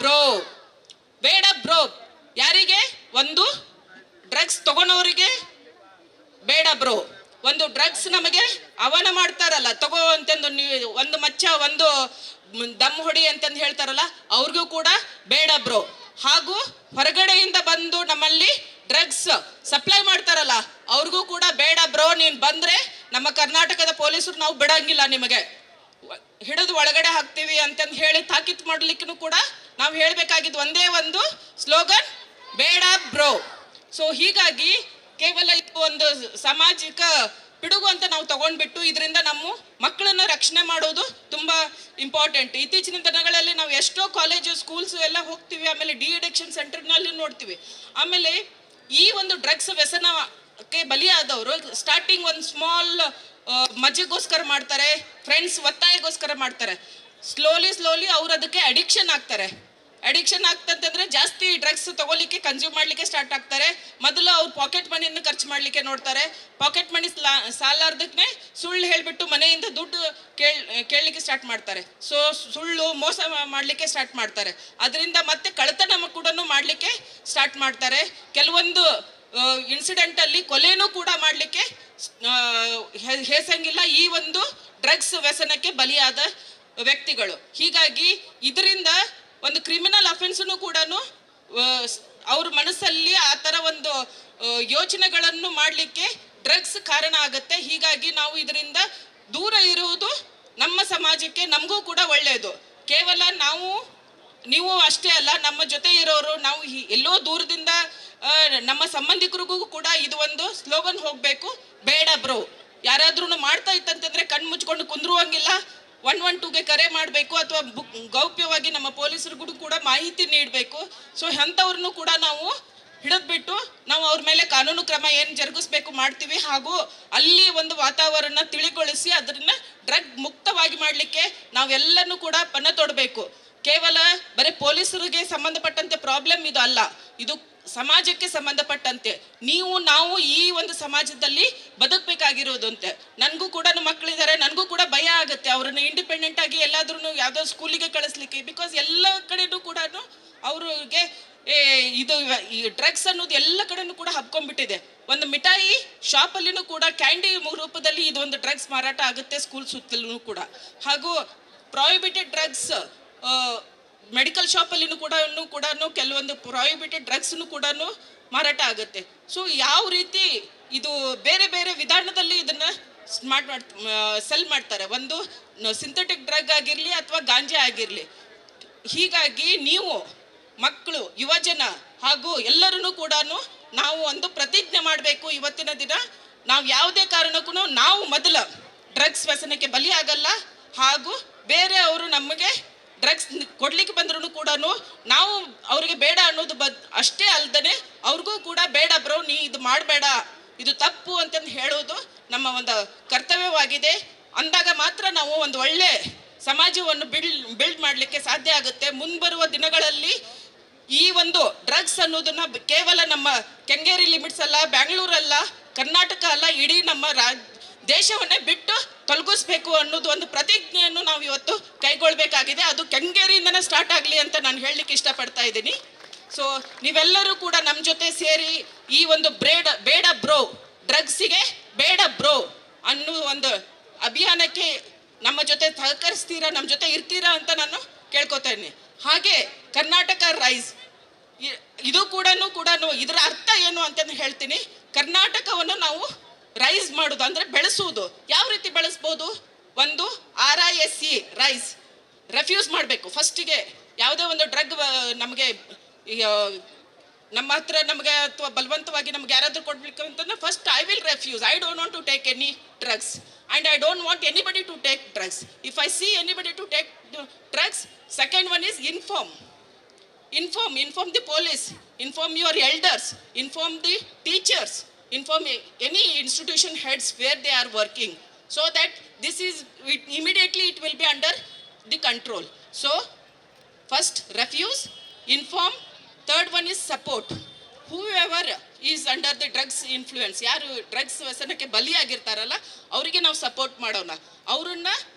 ಬ್ರೋ. ಬೇಡ ಬ್ರೋ ಯಾರಿಗೆ? ಒಂದು ಡ್ರಗ್ಸ್ ತಗೊಳೋರಿಗೆ ಬೇಡ ಬ್ರೋ. ಒಂದು ಡ್ರಗ್ಸ್ ನಮಗೆ ಅವನ ಮಾಡ್ತಾರಲ್ಲ ತಗೋ ಅಂತಂದು, ನೀವು ಒಂದು ಮಚ್ಚ ಒಂದು ದಮ್ ಹೊಡಿ ಅಂತಂದು ಹೇಳ್ತಾರಲ್ಲ ಅವ್ರಿಗೂ ಕೂಡ ಬೇಡ ಬ್ರೋ. ಹಾಗೂ ಹೊರಗಡೆಯಿಂದ ಬಂದು ನಮ್ಮಲ್ಲಿ ಡ್ರಗ್ಸ್ ಸಪ್ಲೈ ಮಾಡ್ತಾರಲ್ಲ ಅವ್ರಿಗೂ ಕೂಡ ಬೇಡ ಬ್ರೋ, ನೀನು ಬಂದ್ರೆ ನಮ್ಮ ಕರ್ನಾಟಕದ ಪೊಲೀಸರು ನಾವು ಬಿಡಂಗಿಲ್ಲ, ನಿಮಗೆ ಹಿಡಿದು ಒಳಗಡೆ ಹಾಕ್ತೀವಿ ಅಂತಂದು ಹೇಳಿ ತಾಕೀತು ಮಾಡ್ಲಿಕ್ಕೂ ಕೂಡ ನಾವು ಹೇಳಬೇಕಾಗಿದ್ದು ಒಂದೇ ಒಂದು ಸ್ಲೋಗನ್, ಬೇಡ ಬ್ರೋ. ಸೊ ಹೀಗಾಗಿ ಕೇವಲ ಇದು ಒಂದು ಸಾಮಾಜಿಕ ಪಿಡುಗು ಅಂತ ನಾವು ತಗೊಂಡ್ಬಿಟ್ಟು ಇದರಿಂದ ನಮ್ಮ ಮಕ್ಕಳನ್ನ ರಕ್ಷಣೆ ಮಾಡೋದು ತುಂಬಾ ಇಂಪಾರ್ಟೆಂಟ್. ಇತ್ತೀಚಿನ ದಿನಗಳಲ್ಲಿ ನಾವು ಎಷ್ಟೋ ಕಾಲೇಜು ಸ್ಕೂಲ್ಸ್ ಎಲ್ಲ ಹೋಗ್ತೀವಿ, ಆಮೇಲೆ ಡಿ-ಅಡಿಕ್ಷನ್ ಸೆಂಟರ್ನಲ್ಲಿ ನೋಡ್ತೀವಿ. ಆಮೇಲೆ ಈ ಒಂದು ಡ್ರಗ್ಸ್ ವ್ಯಸನಕ್ಕೆ ಬಲಿಯಾದವರು ಸ್ಟಾರ್ಟಿಂಗ್ ಒಂದು ಸ್ಮಾಲ್ ಮಜೆಗೋಸ್ಕರ ಮಾಡ್ತಾರೆ, ಫ್ರೆಂಡ್ಸ್ ಒತ್ತಾಯಗೋಸ್ಕರ ಮಾಡ್ತಾರೆ. ಸ್ಲೋಲಿ ಅವ್ರು ಅದಕ್ಕೆ ಅಡಿಕ್ಷನ್ ಆಗ್ತಾರೆ. ಅಡಿಕ್ಷನ್ ಆಗ್ತಂತಂದ್ರೆ ಜಾಸ್ತಿ ಡ್ರಗ್ಸ್ ತಗೊಳ್ಳಿಕ್ಕೆ ಕನ್ಸ್ಯೂಮ್ ಮಾಡ್ಲಿಕ್ಕೆ ಸ್ಟಾರ್ಟ್ ಆಗ್ತಾರೆ. ಮೊದಲು ಅವ್ರು ಪಾಕೆಟ್ ಮನಿಯನ್ನು ಖರ್ಚು ಮಾಡ್ಲಿಕ್ಕೆ ನೋಡ್ತಾರೆ. ಪಾಕೆಟ್ ಮನಿ ಸಾಲಾರ್ದಕ್ಕೆ ಸುಳ್ಳು ಹೇಳ್ಬಿಟ್ಟು ಮನೆಯಿಂದ ದುಡ್ಡು ಕೇಳಲಿಕ್ಕೆ ಸ್ಟಾರ್ಟ್ ಮಾಡ್ತಾರೆ. ಸೊ ಸುಳ್ಳು ಮೋಸ ಮಾಡ್ಲಿಕ್ಕೆ ಸ್ಟಾರ್ಟ್ ಮಾಡ್ತಾರೆ. ಅದರಿಂದ ಮತ್ತೆ ಕಳ್ಳತನ ಕೂಡ ಮಾಡ್ಲಿಕ್ಕೆ ಸ್ಟಾರ್ಟ್ ಮಾಡ್ತಾರೆ. ಕೆಲವೊಂದು ಇನ್ಸಿಡೆಂಟ್ ಅಲ್ಲಿ ಕೊಲೆನೂ ಕೂಡ ಮಾಡ್ಲಿಕ್ಕೆ ಹೇಸಂಗಿಲ್ಲ ಈ ಒಂದು ಡ್ರಗ್ಸ್ ವ್ಯಸನಕ್ಕೆ ಬಲಿಯಾದ ವ್ಯಕ್ತಿಗಳು. ಹೀಗಾಗಿ ಇದರಿಂದ ಒಂದು ಕ್ರಿಮಿನಲ್ ಅಫೆನ್ಸ್ನು ಕೂಡ ಅವ್ರ ಮನಸ್ಸಲ್ಲಿ ಆ ಥರ ಒಂದು ಯೋಚನೆಗಳನ್ನು ಮಾಡಲಿಕ್ಕೆ ಡ್ರಗ್ಸ್ ಕಾರಣ ಆಗುತ್ತೆ. ಹೀಗಾಗಿ ನಾವು ಇದರಿಂದ ದೂರ ಇರುವುದು ನಮ್ಮ ಸಮಾಜಕ್ಕೆ ನಮಗೂ ಕೂಡ ಒಳ್ಳೆಯದು. ಕೇವಲ ನೀವು ಅಷ್ಟೇ ಅಲ್ಲ, ನಮ್ಮ ಜೊತೆ ಇರೋರು, ನಾವು ಎಲ್ಲೋ ದೂರದಿಂದ ನಮ್ಮ ಸಂಬಂಧಿಕರಿಗೂ ಕೂಡ ಇದು ಒಂದು ಸ್ಲೋಗನ್ ಹೋಗಬೇಕು, ಬೇಡ ಬ್ರೋ. ಯಾರಾದ್ರೂ ಮಾಡ್ತಾ ಇತ್ತಂತಂದ್ರೆ ಕಣ್ಣು ಮುಚ್ಕೊಂಡು ಕುಂದ್ರುವಂಗಿಲ್ಲ, 112ಗೆ ಕರೆ ಮಾಡಬೇಕು ಅಥವಾ ಗೌಪ್ಯವಾಗಿ ನಮ್ಮ ಪೊಲೀಸರಿಗೂ ಕೂಡ ಮಾಹಿತಿ ನೀಡಬೇಕು. ಸೊ ಅಂಥವ್ರನ್ನು ಕೂಡ ನಾವು ಹಿಡಿದ್ಬಿಟ್ಟು ನಾವು ಅವ್ರ ಮೇಲೆ ಕಾನೂನು ಕ್ರಮ ಏನು ಜರುಗಿಸ್ಬೇಕು ಮಾಡ್ತೀವಿ. ಹಾಗೂ ಅಲ್ಲಿ ಒಂದು ವಾತಾವರಣ ತಿಳಿಗೊಳಿಸಿ ಅದನ್ನ ಡ್ರಗ್ ಮುಕ್ತವಾಗಿ ಮಾಡಲಿಕ್ಕೆ ನಾವೆಲ್ಲನೂ ಕೂಡ ಪಣ ತೊಡಬೇಕು. ಕೇವಲ ಬರೀ ಪೊಲೀಸರಿಗೆ ಸಂಬಂಧಪಟ್ಟಂತೆ ಪ್ರಾಬ್ಲಮ್ ಇದು ಅಲ್ಲ, ಇದು ಸಮಾಜಕ್ಕೆ ಸಂಬಂಧಪಟ್ಟಂತೆ ನಾವು ಈ ಒಂದು ಸಮಾಜದಲ್ಲಿ ಬದುಕಬೇಕಾಗಿರೋದಂತೆ. ನನಗೂ ಕೂಡ ಮಕ್ಕಳಿದ್ದಾರೆ, ನನಗೂ ಕೂಡ ಭಯ ಆಗುತ್ತೆ ಅವ್ರನ್ನ ಇಂಡಿಪೆಂಡೆಂಟ್ ಆಗಿ ಎಲ್ಲಾದ್ರೂ ಯಾವುದೋ ಸ್ಕೂಲಿಗೆ ಕಳಿಸ್ಲಿಕ್ಕೆ. ಬಿಕಾಸ್ ಎಲ್ಲ ಕಡೆನೂ ಕೂಡ ಅವ್ರಿಗೆ ಇದು ಈ ಡ್ರಗ್ಸ್ ಅನ್ನೋದು ಎಲ್ಲ ಕಡೆನೂ ಕೂಡ ಹಬ್ಕೊಂಡ್ಬಿಟ್ಟಿದೆ. ಒಂದು ಮಿಠಾಯಿ ಶಾಪಲ್ಲಿನೂ ಕೂಡ ಕ್ಯಾಂಡಿ ರೂಪದಲ್ಲಿ ಇದು ಒಂದು ಡ್ರಗ್ಸ್ ಮಾರಾಟ ಆಗುತ್ತೆ ಸ್ಕೂಲ್ ಸುತ್ತಲೂ ಕೂಡ. ಹಾಗೂ ಪ್ರಾಹಿಬಿಟೆಡ್ ಡ್ರಗ್ಸ್ ಮೆಡಿಕಲ್ ಶಾಪಲ್ಲಿನೂ ಕೂಡ ಕೆಲವೊಂದು ಪ್ರಾಹಿಬಿಟೆಡ್ ಡ್ರಗ್ಸ್ನು ಕೂಡ ಮಾರಾಟ ಆಗುತ್ತೆ. ಸೊ ಯಾವ ರೀತಿ ಇದು ಬೇರೆ ಬೇರೆ ವಿಧಾನದಲ್ಲಿ ಇದನ್ನ ಸೆಲ್ ಮಾಡ್ತಾರೆ, ಒಂದು ಸಿಂಥೆಟಿಕ್ ಡ್ರಗ್ ಆಗಿರಲಿ ಅಥವಾ ಗಾಂಜಾ ಆಗಿರಲಿ. ಹೀಗಾಗಿ ನೀವು ಮಕ್ಕಳು, ಯುವಜನ ಹಾಗೂ ಎಲ್ಲರೂ ಕೂಡ ನಾವು ಒಂದು ಪ್ರತಿಜ್ಞೆ ಮಾಡಬೇಕು. ಇವತ್ತಿನ ದಿನ ನಾವು ಯಾವುದೇ ಕಾರಣಕ್ಕೂ ನಾವು ಮೊದಲ ಡ್ರಗ್ಸ್ ವ್ಯಸನಕ್ಕೆ ಬಲಿಯಾಗಲ್ಲ, ಹಾಗೂ ಬೇರೆ ಅವರು ನಮಗೆ ಡ್ರಗ್ಸ್ ಕೊಡ್ಲಿಕ್ಕೆ ಬಂದ್ರೂ ಕೂಡ ನಾವು ಅವ್ರಿಗೆ ಬೇಡ ಅನ್ನೋದು ಅಷ್ಟೇ ಅಲ್ದೇ ಅವ್ರಿಗೂ ಕೂಡ ಬೇಡ ಬ್ರೋ, ನೀ ಇದು ಮಾಡಬೇಡ, ಇದು ತಪ್ಪು ಅಂತಂದು ಹೇಳೋದು ನಮ್ಮ ಒಂದು ಕರ್ತವ್ಯವಾಗಿದೆ. ಅಂದಾಗ ಮಾತ್ರ ನಾವು ಒಂದು ಒಳ್ಳೆ ಸಮಾಜವನ್ನು ಬಿಲ್ಡ್ ಮಾಡಲಿಕ್ಕೆ ಸಾಧ್ಯ ಆಗುತ್ತೆ. ಮುಂಬರುವ ದಿನಗಳಲ್ಲಿ ಈ ಒಂದು ಡ್ರಗ್ಸ್ ಅನ್ನೋದನ್ನ ಕೇವಲ ನಮ್ಮ ಕೆಂಗೇರಿ ಲಿಮಿಟ್ಸ್ ಅಲ್ಲ, ಬ್ಯಾಂಗ್ಳೂರಲ್ಲ, ಕರ್ನಾಟಕ ಅಲ್ಲ, ಇಡೀ ನಮ್ಮ ದೇಶವನ್ನೇ ಬಿಟ್ಟು ತೊಲಗಿಸ್ಬೇಕು ಅನ್ನೋದು ಒಂದು ಪ್ರತಿಜ್ಞೆಯನ್ನು ನಾವು ಇವತ್ತು ಕೈಗೊಳ್ಳಬೇಕಾಗಿದೆ. ಅದು ಕೆಂಗೇರಿಯಿಂದನೇ ಸ್ಟಾರ್ಟ್ ಆಗಲಿ ಅಂತ ನಾನು ಹೇಳಲಿಕ್ಕೆ ಇಷ್ಟಪಡ್ತಾ ಇದ್ದೀನಿ. ಸೊ ನೀವೆಲ್ಲರೂ ಕೂಡ ನಮ್ಮ ಜೊತೆ ಸೇರಿ ಈ ಒಂದು ಬೇಡ ಬ್ರೋ, ಡ್ರಗ್ಸಿಗೆ ಬೇಡ ಬ್ರೋ ಅನ್ನೋ ಒಂದು ಅಭಿಯಾನಕ್ಕೆ ನಮ್ಮ ಜೊತೆ ಸಹಕರಿಸ್ತೀರಾ, ನಮ್ಮ ಜೊತೆ ಇರ್ತೀರಾ ಅಂತ ನಾನು ಕೇಳ್ಕೊತಾ ಇದ್ದೀನಿ. ಹಾಗೆ ಕರ್ನಾಟಕ ರೈಸ್, ಇದು ಕೂಡ ಇದರ ಅರ್ಥ ಏನು ಅಂತಂದು ಹೇಳ್ತೀನಿ. ಕರ್ನಾಟಕವನ್ನು ನಾವು ರೈಸ್ ಮಾಡೋದು ಅಂದರೆ ಬೆಳೆಸುವುದು. ಯಾವ ರೀತಿ ಬೆಳೆಸ್ಬೋದು? ಒಂದು RISE ರೈಸ್ ರೆಫ್ಯೂಸ್ ಮಾಡಬೇಕು. ಫಸ್ಟಿಗೆ ಯಾವುದೇ ಒಂದು ಡ್ರಗ್ ನಮಗೆ ನಮ್ಮ ಹತ್ರ ನಮಗೆ ಅಥವಾ ಬಲವಂತವಾಗಿ ನಮ್ಗೆ ಯಾರಾದರೂ ಕೊಡ್ಬೇಕು ಅಂತಂದ್ರೆ first I will refuse. I don't want to take any drugs and I don't want anybody to take drugs. If I see anybody to take drugs, second one is inform the police, inform your elders, inform the teachers, inform any institution heads where they are working, so that immediately it will be under the control. So first refuse, inform, third one is support. Whoever is under the drugs influence, ಯಾರು ಡ್ರಗ್ಸ್ ವ್ಯಸನಕ್ಕೆ ಬಲಿಯಾಗಿರ್ತಾರಲ್ಲ ಅವರಿಗೆ ನಾವು ಸಪೋರ್ಟ್ ಮಾಡೋಣ. ಅವರನ್ನ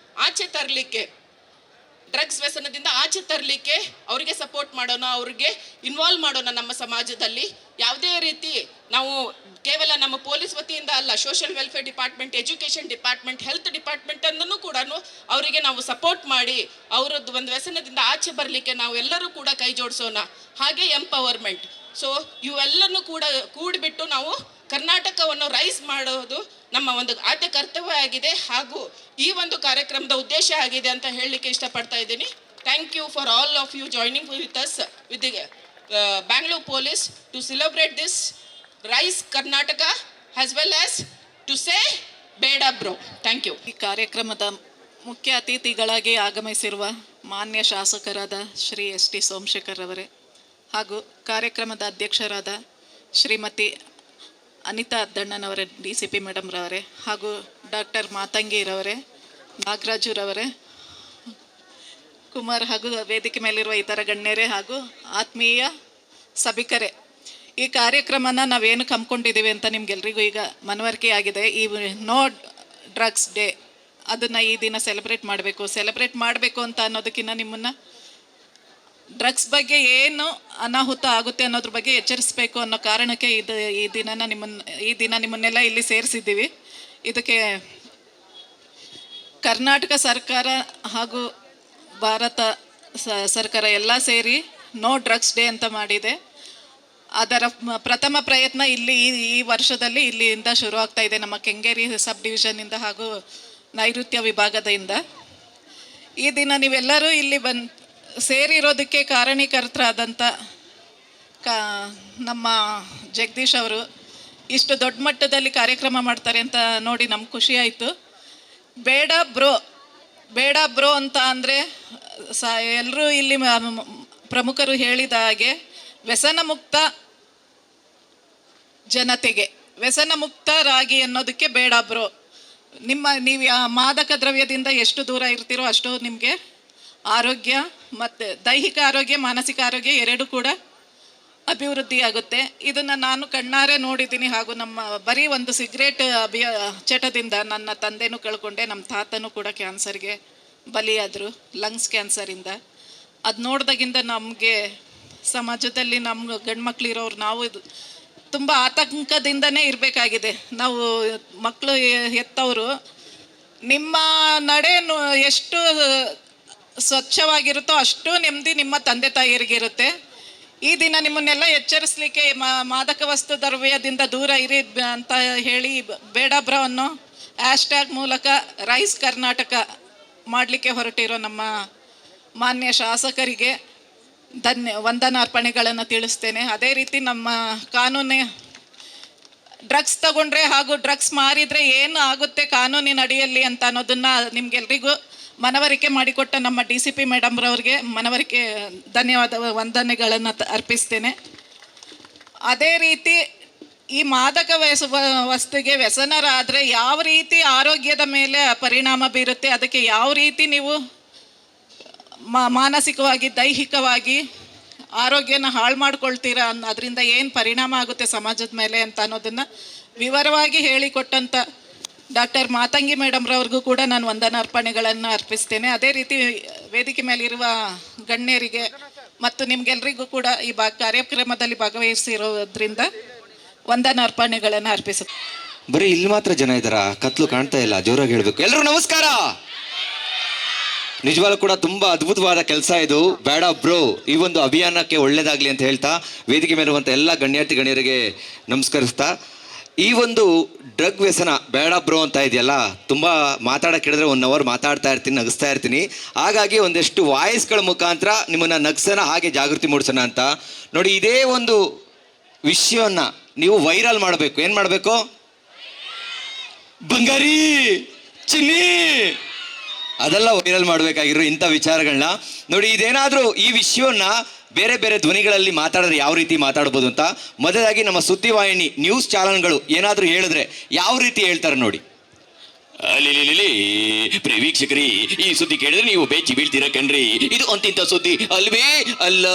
ಆಚೆ ತರಲಿಕ್ಕೆ, ಡ್ರಗ್ಸ್ ವ್ಯಸನದಿಂದ ಆಚೆ ತರಲಿಕ್ಕೆ ಅವರಿಗೆ ಸಪೋರ್ಟ್ ಮಾಡೋಣ, ಅವ್ರಿಗೆ ಇನ್ವಾಲ್ವ್ ಮಾಡೋಣ ನಮ್ಮ ಸಮಾಜದಲ್ಲಿ. ಯಾವುದೇ ರೀತಿ ನಾವು ಕೇವಲ ನಮ್ಮ ಪೊಲೀಸ್ ವತಿಯಿಂದ ಅಲ್ಲ, social welfare department, education department, health department ಅನ್ನು ಕೂಡ ಅವರಿಗೆ ನಾವು ಸಪೋರ್ಟ್ ಮಾಡಿ ಅವರದ್ದು ಒಂದು ವ್ಯಸನದಿಂದ ಆಚೆ ಬರಲಿಕ್ಕೆ ನಾವು ಎಲ್ಲರೂ ಕೂಡ ಕೈ ಜೋಡಿಸೋಣ. ಹಾಗೆ ಎಂಪವರ್ಮೆಂಟ್. ಸೊ ಇವೆಲ್ಲನೂ ಕೂಡ ಕೂಡಿಬಿಟ್ಟು ನಾವು ಕರ್ನಾಟಕವನ್ನು ರೈಸ್ ಮಾಡೋದು ನಮ್ಮ ಒಂದು ಆದ್ಯ ಕರ್ತವ್ಯ ಆಗಿದೆ, ಹಾಗೂ ಈ ಒಂದು ಕಾರ್ಯಕ್ರಮದ ಉದ್ದೇಶ ಆಗಿದೆ ಅಂತ ಹೇಳಲಿಕ್ಕೆ ಇಷ್ಟಪಡ್ತಾ ಇದ್ದೀನಿ. Thank you for all of you joining with us with the Bangalore police to celebrate this rise Karnataka as well as to say ಬೇಡ ಬ್ರೋ. Thank you. ಈ ಕಾರ್ಯಕ್ರಮದ ಮುಖ್ಯ ಅತಿಥಿಗಳಾಗಿ ಆಗಮಿಸಿರುವ ಮಾನ್ಯ ಶಾಸಕರಾದ ಶ್ರೀ ST ಸೋಮಶೇಖರ್ ಅವರೇ, ಹಾಗೂ ಕಾರ್ಯಕ್ರಮದ ಅಧ್ಯಕ್ಷರಾದ ಶ್ರೀಮತಿ ಅನಿತಾ ದಣ್ಣನವರೇ, DCP ಮೇಡಮ್ ರವರೇ, ಹಾಗೂ ಡಾಕ್ಟರ್ ಮಾತಂಗಿರವರೇ, ನಾಗರಾಜುರವರೇ, ಕುಮಾರ್, ಹಾಗೂ ವೇದಿಕೆ ಮೇಲಿರುವ ಇತರ ಗಣ್ಯರೇ ಹಾಗೂ ಆತ್ಮೀಯ ಸಭಿಕರೇ, ಈ ಕಾರ್ಯಕ್ರಮನ ನಾವೇನು ಹಮ್ಮಿಕೊಂಡಿದ್ದೀವಿ ಅಂತ ನಿಮ್ಗೆಲ್ರಿಗೂ ಈಗ ಮನವರಿಕೆ ಆಗಿದೆ. ಈ ನೋ ಡ್ರಗ್ಸ್ ಡೇ ಅದನ್ನು ಈ ದಿನ ಸೆಲೆಬ್ರೇಟ್ ಮಾಡಬೇಕು ಅಂತ ಅನ್ನೋದಕ್ಕಿಂತ ನಿಮ್ಮನ್ನು ಡ್ರಗ್ಸ್ ಬಗ್ಗೆ ಏನು ಅನಾಹುತ ಆಗುತ್ತೆ ಅನ್ನೋದ್ರ ಬಗ್ಗೆ ಎಚ್ಚರಿಸಬೇಕು ಅನ್ನೋ ಕಾರಣಕ್ಕೆ ಈ ದಿನ ನಿಮ್ಮನ್ನೆಲ್ಲ ಇಲ್ಲಿ ಸೇರಿಸಿದ್ದೀವಿ. ಇದಕ್ಕೆ ಕರ್ನಾಟಕ ಸರ್ಕಾರ ಹಾಗೂ ಭಾರತ ಸರ್ಕಾರ ಎಲ್ಲ ಸೇರಿ ನೋ ಡ್ರಗ್ಸ್ ಡೇ ಅಂತ ಮಾಡಿದೆ. ಅದರ ಪ್ರಥಮ ಪ್ರಯತ್ನ ಈ ವರ್ಷದಲ್ಲಿ ಇಲ್ಲಿಂದ ಶುರು ಆಗ್ತಾ ಇದೆ, ನಮ್ಮ ಕೆಂಗೇರಿ ಸಬ್ ಡಿವಿಷನ್ನಿಂದ ಹಾಗೂ ನೈಋತ್ಯ ವಿಭಾಗದಿಂದ. ಈ ದಿನ ನೀವೆಲ್ಲರೂ ಇಲ್ಲಿ ಸೇರಿರೋದಕ್ಕೆ ಕಾರಣೀಕರ್ತರಾದಂಥ ನಮ್ಮ ಜಗದೀಶ್ ಅವರು ಇಷ್ಟು ದೊಡ್ಡ ಮಟ್ಟದಲ್ಲಿ ಕಾರ್ಯಕ್ರಮ ಮಾಡ್ತಾರೆ ಅಂತ ನೋಡಿ ನಮ್ಗೆ ಖುಷಿ ಆಯಿತು. ಬೇಡ ಬ್ರೋ ಅಂತ ಅಂದರೆ ಎಲ್ಲರೂ ಇಲ್ಲಿ ಪ್ರಮುಖರು ಹೇಳಿದ ಹಾಗೆ ವ್ಯಸನ ಮುಕ್ತ ಜನತೆಗೆ, ವ್ಯಸನ ಮುಕ್ತರಾಗಿ ಅನ್ನೋದಕ್ಕೆ ಬೇಡ ಬ್ರೋ. ನೀವು ಮಾದಕ ದ್ರವ್ಯದಿಂದ ಎಷ್ಟು ದೂರ ಇರ್ತೀರೋ ಅಷ್ಟು ನಿಮಗೆ ಆರೋಗ್ಯ ಮತ್ತು ದೈಹಿಕ ಆರೋಗ್ಯ ಮಾನಸಿಕ ಆರೋಗ್ಯ ಎರಡೂ ಕೂಡ ಅಭಿವೃದ್ಧಿಯಾಗುತ್ತೆ. ಇದನ್ನು ನಾನು ಕಣ್ಣಾರೆ ನೋಡಿದ್ದೀನಿ. ಹಾಗೂ ನಮ್ಮ ಬರೀ ಒಂದು ಸಿಗರೇಟ್ ಚಟದಿಂದ ನನ್ನ ತಂದೆನೂ ಕಳ್ಕೊಂಡೆ, ನಮ್ಮ ತಾತನೂ ಕೂಡ ಕ್ಯಾನ್ಸರ್ಗೆ ಬಲಿಯಾದರು, ಲಂಗ್ಸ್ ಕ್ಯಾನ್ಸರಿಂದ. ಅದು ನೋಡಿದಾಗಿಂದ ನಮಗೆ ಸಮಾಜದಲ್ಲಿ ನಮ್ಮ ಗಂಡು ಮಕ್ಕಳಿರೋರು ನಾವು ತುಂಬ ಆತಂಕದಿಂದನೇ ಇರಬೇಕಾಗಿದೆ. ನಾವು ಮಕ್ಕಳು ಹೆತ್ತವರು ನಿಮ್ಮ ನಡೆ ಎಷ್ಟು ಸ್ವಚ್ಛವಾಗಿರುತ್ತೋ ಅಷ್ಟು ನೆಮ್ಮದಿ ನಿಮ್ಮ ತಂದೆ ತಾಯಿಯರಿಗಿರುತ್ತೆ. ಈ ದಿನ ನಿಮ್ಮನ್ನೆಲ್ಲ ಎಚ್ಚರಿಸಲಿಕ್ಕೆ ಮಾದಕ ವಸ್ತು ದ್ರವ್ಯದಿಂದ ದೂರ ಇರಿ ಅಂತ ಹೇಳಿ ಬೇಡ ಬ್ರೋ ಅನ್ನೋ ಹ್ಯಾಶ್ಟ್ಯಾಗ್ ಮೂಲಕ ರೈಸ್ ಕರ್ನಾಟಕ ಮಾಡಲಿಕ್ಕೆ ಹೊರಟಿರೋ ನಮ್ಮ ಮಾನ್ಯ ಶಾಸಕರಿಗೆ ವಂದನಾರ್ಪಣೆಗಳನ್ನು ತಿಳಿಸ್ತೇನೆ. ಅದೇ ರೀತಿ ನಮ್ಮ ಕಾನೂನು ಡ್ರಗ್ಸ್ ತಗೊಂಡ್ರೆ ಹಾಗೂ ಡ್ರಗ್ಸ್ ಮಾರಿದರೆ ಏನು ಆಗುತ್ತೆ ಕಾನೂನಿನ ಅಡಿಯಲ್ಲಿ ಅಂತ ಅನ್ನೋದನ್ನು ನಿಮ್ಗೆಲ್ರಿಗೂ ಮನವರಿಕೆ ಮಾಡಿಕೊಟ್ಟ ನಮ್ಮ DCP ಮೇಡಮ್ರವ್ರಿಗೆ ಮನವರಿಕೆ ವಂದನೆಗಳನ್ನು ಅರ್ಪಿಸ್ತೇನೆ. ಅದೇ ರೀತಿ ಈ ಮಾದಕ ವಸ್ತುಗೆ ವ್ಯಸನರಾದರೆ ಯಾವ ರೀತಿ ಆರೋಗ್ಯದ ಮೇಲೆ ಪರಿಣಾಮ ಬೀರುತ್ತೆ, ಅದಕ್ಕೆ ಯಾವ ರೀತಿ ನೀವು ಮಾನಸಿಕವಾಗಿ ದೈಹಿಕವಾಗಿ ಆರೋಗ್ಯನ ಹಾಳು ಮಾಡ್ಕೊಳ್ತೀರಾ, ಅದರಿಂದ ಏನು ಪರಿಣಾಮ ಆಗುತ್ತೆ ಸಮಾಜದ ಮೇಲೆ ಅಂತ ಅನ್ನೋದನ್ನು ವಿವರವಾಗಿ ಹೇಳಿಕೊಟ್ಟಂಥ ಡಾಕ್ಟರ್ ಮಾತಂಗಿ ಮೇಡಮ್ರವ್ರಿಗೂ ಕೂಡ ನಾನು ವಂದನಾರ್ಪಣೆಗಳನ್ನು ಅರ್ಪಿಸ್ತೇನೆ. ಅದೇ ರೀತಿ ವೇದಿಕೆ ಮೇಲಿರುವ ಗಣ್ಯರಿಗೆ ಮತ್ತು ನಿಮಗೆಲ್ರಿಗೂ ಕೂಡ ಈ ಕಾರ್ಯಕ್ರಮದಲ್ಲಿ ಭಾಗವಹಿಸಿರೋದ್ರಿಂದ ವಂದನಾರ್ಪಣೆಗಳನ್ನು ಅರ್ಪಿಸುತ್ತೆ. ಬರೀ ಇಲ್ಲಿ ಮಾತ್ರ ಜನ ಇದ್ದಾರ, ಕತ್ಲು ಕಾಣ್ತಾ ಇಲ್ಲ, ಜೋರಾಗಿ ಹೇಳ್ಬೇಕು. ಎಲ್ಲರೂ ನಮಸ್ಕಾರ. ನಿಜವಾಗ್ಲೂ ಕೂಡ ತುಂಬಾ ಅದ್ಭುತವಾದ ಕೆಲಸ ಇದು. ಬೇಡ ಬ್ರೋ ಈ ಒಂದು ಅಭಿಯಾನಕ್ಕೆ ಒಳ್ಳೇದಾಗ್ಲಿ ಅಂತ ಹೇಳ್ತಾ ವೇದಿಕೆ ಮೇಲಿರುವಂಥ ಎಲ್ಲ ಗಣ್ಯರಿಗೆ ನಮಸ್ಕರಿಸ್ತಾ, ಈ ಒಂದು ಡ್ರಗ್ ವ್ಯಸನ ಬೇಡ ಬ್ರೋ ಅಂತ ಇದೆಯಲ್ಲ, ತುಂಬ ಮಾತಾಡೋಕೆ ಹೇಳಿದ್ರೆ 1 hour ಮಾತಾಡ್ತಾ ಇರ್ತೀನಿ, ನಗಿಸ್ತಾ ಇರ್ತೀನಿ. ಹಾಗಾಗಿ ಒಂದಷ್ಟು ವಾಯ್ಸ್ಗಳ ಮುಖಾಂತರ ನಿಮ್ಮನ್ನು ನಗ್ಸೋಣ, ಹಾಗೆ ಜಾಗೃತಿ ಮೂಡಿಸೋಣ ಅಂತ. ನೋಡಿ, ಇದೇ ಒಂದು ವಿಷಯವನ್ನು ನೀವು ವೈರಲ್ ಮಾಡಬೇಕು. ಏನು ಮಾಡಬೇಕು? ಬಂಗಾರಿ ಚಿನ್ನಿ ಅದೆಲ್ಲ ವೈರಲ್ ಮಾಡಬೇಕಾಗಿರೋ ಇಂಥ ವಿಚಾರಗಳನ್ನ ನೋಡಿ. ಇದೇನಾದರೂ ಈ ವಿಷಯವನ್ನ ಬೇರೆ ಬೇರೆ ಧ್ವನಿಗಳಲ್ಲಿ ಮಾತಾಡಿದ್ರೆ ಯಾವ ರೀತಿ ಮಾತಾಡ್ಬೋದು ಅಂತ ಮೊದಲಾಗಿ ನಮ್ಮ ಸುದ್ದಿವಾಹಿನಿ ನ್ಯೂಸ್ ಚಾನಲ್ಗಳು ಏನಾದರೂ ಹೇಳಿದ್ರೆ ಯಾವ ರೀತಿ ಹೇಳ್ತಾರೆ ನೋಡಿ. ಅಲ್ಲಿ ವೀಕ್ಷಕರಿ, ಈ ಸುದ್ದಿ ಕೇಳಿದ್ರೆ ನೀವು ಬೆಚ್ಚಿ ಬೀಳ್ತೀರ ಕಣ್ರಿ. ಇದು ಅಂತಿಂತ ಸುದ್ದಿ ಅಲ್ವೇ ಅಲ್ಲ.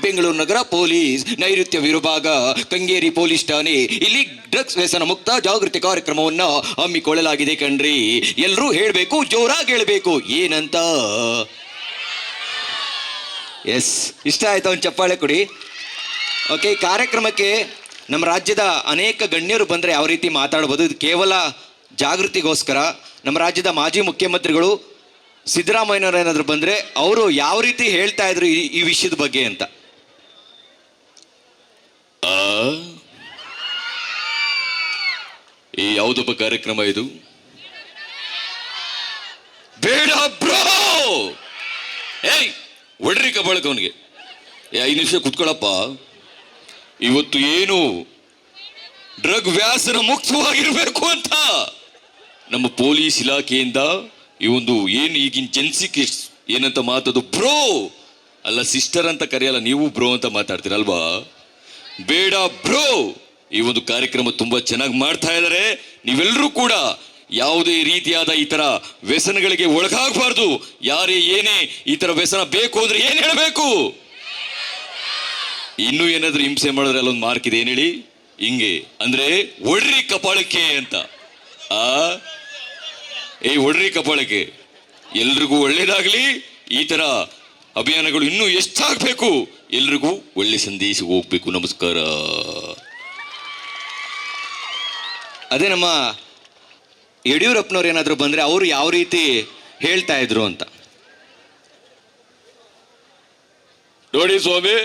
ಬೆಂಗಳೂರು ನಗರ ಪೊಲೀಸ್ ನೈಋತ್ಯ ವಿಭಾಗ ಕಂಗೇರಿ ಪೊಲೀಸ್ ಠಾಣೆ ಇಲ್ಲಿ ಡ್ರಗ್ಸ್ ವ್ಯಸನ ಮುಕ್ತ ಜಾಗೃತಿ ಕಾರ್ಯಕ್ರಮವನ್ನ ಹಮ್ಮಿಕೊಳ್ಳಲಾಗಿದೆ ಕಣ್ರಿ. ಎಲ್ಲರೂ ಹೇಳ್ಬೇಕು, ಜೋರಾಗಿ ಹೇಳ್ಬೇಕು. ಏನಂತ? ಎಸ್, ಇಷ್ಟ ಆಯ್ತಾ? ಒಂದು ಚಪ್ಪಾಳೆ ಕೊಡಿ. ಓಕೆ, ಈ ಕಾರ್ಯಕ್ರಮಕ್ಕೆ ನಮ್ಮ ರಾಜ್ಯದ ಅನೇಕ ಗಣ್ಯರು ಬಂದರೆ ಯಾವ ರೀತಿ ಮಾತಾಡ್ಬೋದು. ಇದು ಕೇವಲ ಜಾಗೃತಿಗೋಸ್ಕರ. ನಮ್ಮ ರಾಜ್ಯದ ಮಾಜಿ ಮುಖ್ಯಮಂತ್ರಿಗಳು ಸಿದ್ದರಾಮಯ್ಯನವರು ಏನಾದರೂ ಬಂದರೆ ಅವರು ಯಾವ ರೀತಿ ಹೇಳ್ತಾ ಇದ್ರು ಈ ವಿಷಯದ ಬಗ್ಗೆ ಅಂತ. ಈ ಯಾವುದಪ್ಪ ಕಾರ್ಯಕ್ರಮ ಇದು? ಬೇಡ ಬ್ರೋ. ಏಯ್ ಒಡ್ರಿ ಕಬಳಕ ಅವನಿಗೆ 5 ನಿಮಿಷ ಕುತ್ಕೊಳ್ಳಪ್ಪ. ಇವತ್ತು ಏನು ಡ್ರಗ್ ವ್ಯಾಸನ ಮುಕ್ತವಾಗಿರ್ಬೇಕು ಅಂತ ನಮ್ಮ ಪೊಲೀಸ್ ಇಲಾಖೆಯಿಂದ ಈ ಒಂದು ಏನು ಈಗಿನ ಜನ್ಸಿಕೆ ಏನಂತ ಮಾತದು, ಬ್ರೋ ಅಲ್ಲ ಸಿಸ್ಟರ್ ಅಂತ ಕರೆಯಲ್ಲ, ನೀವು ಬ್ರೋ ಅಂತ ಮಾತಾಡ್ತೀರಲ್ವಾ. ಬೇಡ ಬ್ರೋ, ಈ ಒಂದು ಕಾರ್ಯಕ್ರಮ ತುಂಬಾ ಚೆನ್ನಾಗಿ ಮಾಡ್ತಾ ಇದ್ದಾರೆ. ನೀವೆಲ್ಲರೂ ಕೂಡ ಯಾವುದೇ ರೀತಿಯಾದ ಈ ತರ ವ್ಯಸನಗಳಿಗೆ ಒಳಗಾಗಬಾರ್ದು. ಯಾರೇ ಏನೇ ಈ ತರ ವ್ಯಸನ ಬೇಕು ಅಂದ್ರೆ ಏನ್ ಹೇಳಬೇಕು? ಇನ್ನೂ ಏನಾದ್ರೂ ಹಿಂಸೆ ಮಾಡಿದ್ರೆ ಅಲ್ಲೊಂದು ಮಾರ್ಕ್ ಇದೆ, ಏನ್ ಹೇಳಿ? ಹಿಂಗೆ ಅಂದ್ರೆ ಒಡ್ರಿ ಕಪಾಳಕ್ಕೆ ಅಂತ. ಒಡ್ರಿ ಕಪಾಳಕ್ಕೆ. ಎಲ್ರಿಗೂ ಒಳ್ಳೇದಾಗ್ಲಿ. ಈ ತರ ಅಭಿಯಾನಗಳು ಇನ್ನೂ ಎಷ್ಟಾಗಬೇಕು, ಎಲ್ರಿಗೂ ಒಳ್ಳೆ ಸಂದೇಶ ಹೋಗ್ಬೇಕು. ನಮಸ್ಕಾರ. ಅದೇ ನಮ್ಮ ಯಡಿಯೂರಪ್ಪನವ್ರು ಏನಾದರೂ ಬಂದರೆ ಅವರು ಯಾವ ರೀತಿ ಹೇಳ್ತಾ ಇದ್ರು ಅಂತ ನೋಡಿ. ಸ್ವಾಮಿ,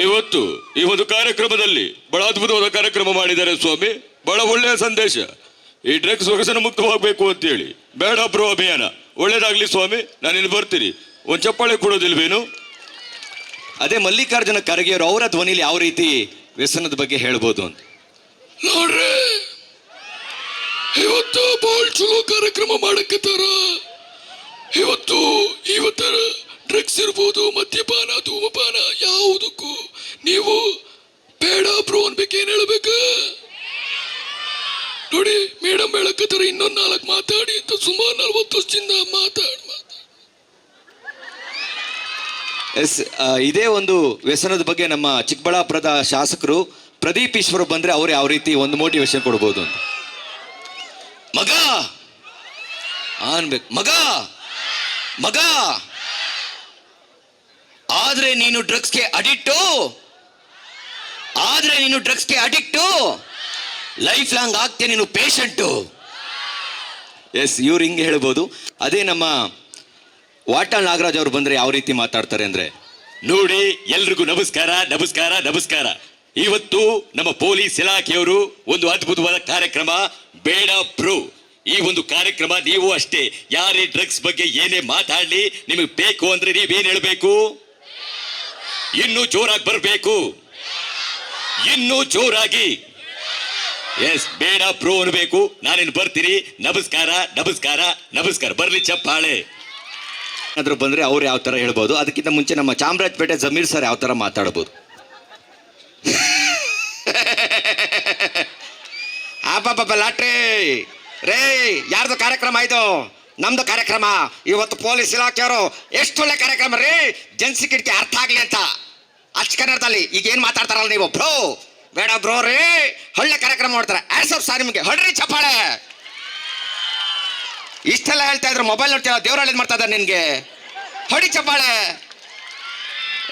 ಇವತ್ತು ಈ ಒಂದು ಕಾರ್ಯಕ್ರಮದಲ್ಲಿ ಬಹಳ ಅದ್ಭುತವಾದ ಕಾರ್ಯಕ್ರಮ ಮಾಡಿದ್ದಾರೆ ಸ್ವಾಮಿ. ಬಹಳ ಒಳ್ಳೆಯ ಸಂದೇಶ. ಈ ಡ್ರಗ್ಸ್ ವ್ಯಸನ ಮುಕ್ತವಾಗಬೇಕು ಅಂತೇಳಿ ಬೇಡ ಬ್ರೋ ಅಭಿಯಾನ ಒಳ್ಳೇದಾಗ್ಲಿ ಸ್ವಾಮಿ. ನಾನು ಇಲ್ಲಿ ಬರ್ತೀನಿ, ಒಂದು ಚಪ್ಪಾಳೆ ಕೊಡೋದಿಲ್ವೇನು? ಅದೇ ಮಲ್ಲಿಕಾರ್ಜುನ ಖರ್ಗೆ ಅವರು ಅವರ ಧ್ವನಿಲಿ ಯಾವ ರೀತಿ ವ್ಯಸನದ ಬಗ್ಗೆ ಹೇಳ್ಬೋದು ಅಂತ ನೋಡ್ರಿ. ಇವತ್ತು ಬಹಳ ಚಲೋ ಕಾರ್ಯಕ್ರಮ ಮಾಡಕತ್ತಾರ. ಇವತ್ತರ ಡ್ರಗ್ಸ್ ಇರ್ಬೋದು, ಮದ್ಯಪಾನ, ಧೂಮಪಾನ, ಯಾವುದಕ್ಕೂ ನೀವು ಬೇಡ ಬ್ರೋ ಅನ್ಬೇಕು. ಏನ್ ಹೇಳ್ಬೇಕು ನೋಡಿ. ಮೇಡಮ್ ಹೇಳಕತ್ತಾರ ಇನ್ನೊಂದು 4 ಮಾತಾಡಿ ಅಂತ. ಸುಮಾರು 40 ವರ್ಷದಿಂದ ಮಾತಾಡಿ ಎಸ್, ಇದೇ ಒಂದು ವ್ಯಸನದ ಬಗ್ಗೆ ನಮ್ಮ ಚಿಕ್ಕಬಳ್ಳಾಪುರದ ಶಾಸಕರು ಪ್ರದೀಪ್ ಈಶ್ವರ್ ಬಂದ್ರೆ ಅವ್ರು ಯಾವ ರೀತಿ ಒಂದು ಮೋಟಿವೇಶನ್ ಕೊಡ್ಬೋದು ಅಂತ. ಮಗ ಅನ್ಬೇಕು, ಮಗ ಮಗ ಆದ್ರೆ ನೀನು ಡ್ರಗ್ಸ್ಗೆ ಅಡಿಕ್ಟು ಲೈಫ್ ಲಾಂಗ್ ಆಗ್ತೇ ನೀನು ಪೇಷಂಟು. ಎಸ್, ಇವ್ರು ಹಿಂಗೆ ಹೇಳ್ಬೋದು. ಅದೇ ನಮ್ಮ ವಾಟಾಳ್ ನಾಗರಾಜ್ ಅವ್ರು ಬಂದ್ರೆ ಯಾವ ರೀತಿ ಮಾತಾಡ್ತಾರೆ ಅಂದ್ರೆ, ನೋಡಿ ಎಲ್ರಿಗೂ ನಮಸ್ಕಾರ ನಮಸ್ಕಾರ ನಮಸ್ಕಾರ. ಇವತ್ತು ನಮ್ಮ ಪೊಲೀಸ್ ಇಲಾಖೆಯವರು ಒಂದು ಅದ್ಭುತವಾದ ಕಾರ್ಯಕ್ರಮ ಬೇಡ ಬ್ರೋ. ಈ ಒಂದು ಕಾರ್ಯಕ್ರಮ ನೀವು ಅಷ್ಟೇ, ಯಾರೇ ಡ್ರಗ್ಸ್ ಬಗ್ಗೆ ಏನೇ ಮಾತಾಡ್ಲಿ ನಿಮಗೆ ಬೇಕು ಅಂದ್ರೆ ನೀವೇನ್ ಹೇಳ್ಬೇಕು? ಇನ್ನೂ ಜೋರಾಗಿ ಬರ್ಬೇಕು, ಇನ್ನೂ ಜೋರಾಗಿ. ಎಸ್, ಬೇಡ ಬ್ರೋ ಅನ್ಬೇಕು. ನಾನೇನು ಬರ್ತೀನಿ. ನಮಸ್ಕಾರ ನಮಸ್ಕಾರ ನಮಸ್ಕಾರ. ಬರ್ಲಿ ಚಪ್ಪಾಳೆ. ಅದ್ರ ಬಂದ್ರೆ ಅವ್ರು ಯಾವ ತರ ಹೇಳ್ಬೋದು. ಅದಕ್ಕಿಂತ ಮುಂಚೆ ನಮ್ಮ ಚಾಮರಾಜಪೇಟೆ ಜಮೀರ್ ಸರ್ ಯಾವ ತರ ಮಾತಾಡ್ಬೋದು. ಅಬ್ಬಬ್ಬ ಲಾಟ್ರಿ ರೇ, ಯಾರ್ದು ಕಾರ್ಯಕ್ರಮ ಇದು? ನಮ್ದು ಕಾರ್ಯಕ್ರಮ. ಇವತ್ತು ಪೊಲೀಸ್ ಇಲಾಖೆಯವರು ಎಷ್ಟು ಒಳ್ಳೆ ಕಾರ್ಯಕ್ರಮ ರೀ, ಜನಸಿಕಿಡ್ಕೆ ಅರ್ಥ ಆಗ್ಲಿ ಅಂತ ಅಚ್ಚ ಕನ್ನಡದಲ್ಲಿ ಈಗ ಏನ್ ಮಾತಾಡ್ತಾರಲ್ಲ ನೀವು, ಬ್ರೋ ಬೇಡ ಬ್ರೋ ರೀ, ಒಳ್ಳೆ ಕಾರ್ಯಕ್ರಮ ಮಾಡ್ತಾರೆ. ಆಡ್ಸಪ್ ಸಾರ್ ನಿಮಗೆ, ಹೊಡ್ರಿ ಚಪ್ಪಾಳೆ. ಇಷ್ಟೆಲ್ಲ ಹೇಳ್ತಾ ಇದ್ರು, ಮೊಬೈಲ್ ನೋಡ್ತೀರ, ದೇವ್ರ ಒಳ್ಳೇದು ಮಾಡ್ತಾ ಇದ್ದಾರೆ ನಿನ್ಗೆ, ಹೊಡಿ ಚಪ್ಪಾಳೆ.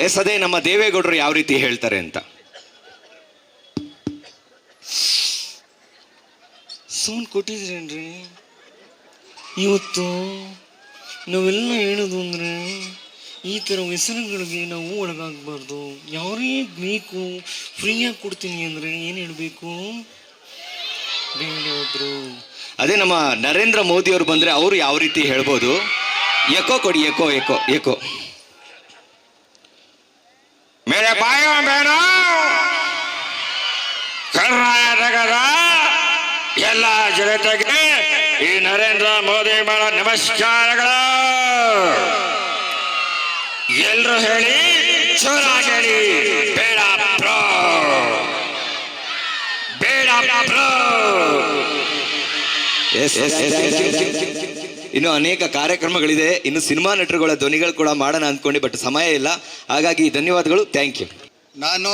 ಎಸ್, ಅದೇ ನಮ್ಮ ದೇವೇಗೌಡರು ಯಾವ ರೀತಿ ಹೇಳ್ತಾರೆ ಅಂತ. ಸೌಂಡ್ ಕೊಟ್ಟಿದ್ರೇನ್ರಿ? ಇವತ್ತು ನಾವೆಲ್ಲ ಹೇಳೋದು ಅಂದರೆ ಈ ಥರ ವ್ಯಸನಗಳಿಗೆ ನಾವು ಒಳಗಾಗಬಾರ್ದು. ಯಾರೇ ಬೇಕು ಫ್ರೀಯಾಗಿ ಕೊಡ್ತೀನಿ ಅಂದರೆ ಏನು ಹೇಳಬೇಕು? ಬೇಡದ್ರು. ಅದೇ ನಮ್ಮ ನರೇಂದ್ರ ಮೋದಿ ಅವರು ಬಂದ್ರೆ ಅವರು ಯಾವ ರೀತಿ ಹೇಳ್ಬೋದು. ಎಕೋ ಕೊಡಿ, ಎಕೋ ಎಕೋ ಎಕೋ. ಮೇರೆ ಬಾಯ ಬೇಡ, ಕರ್ನಾಟಕದ ಎಲ್ಲ ಜನತೆಗೆ ಈ ನರೇಂದ್ರ ಮೋದಿ ಮಾಡೋ ನಮಸ್ಕಾರಗಳು. ಎಲ್ರು ಹೇಳಿ, ಜೋರಾಗಿ ಹೇಳಿ, ಬೇಡ ಬ್ರೋ, ಬೇಡ ಬ್ರೋ. ಎಸ್, ಇನ್ನು ಅನೇಕ ಕಾರ್ಯಕ್ರಮಗಳಿದೆ. ಇನ್ನು ಸಿನಿಮಾ ನಟರುಗಳ ಧ್ವನಿಗಳು ಕೂಡ ಮಾಡೋಣ ಅಂದ್ಕೊಂಡು, ಬಟ್ ಸಮಯ ಇಲ್ಲ. ಹಾಗಾಗಿ ಧನ್ಯವಾದಗಳು, ಥ್ಯಾಂಕ್ ಯು. ನಾನು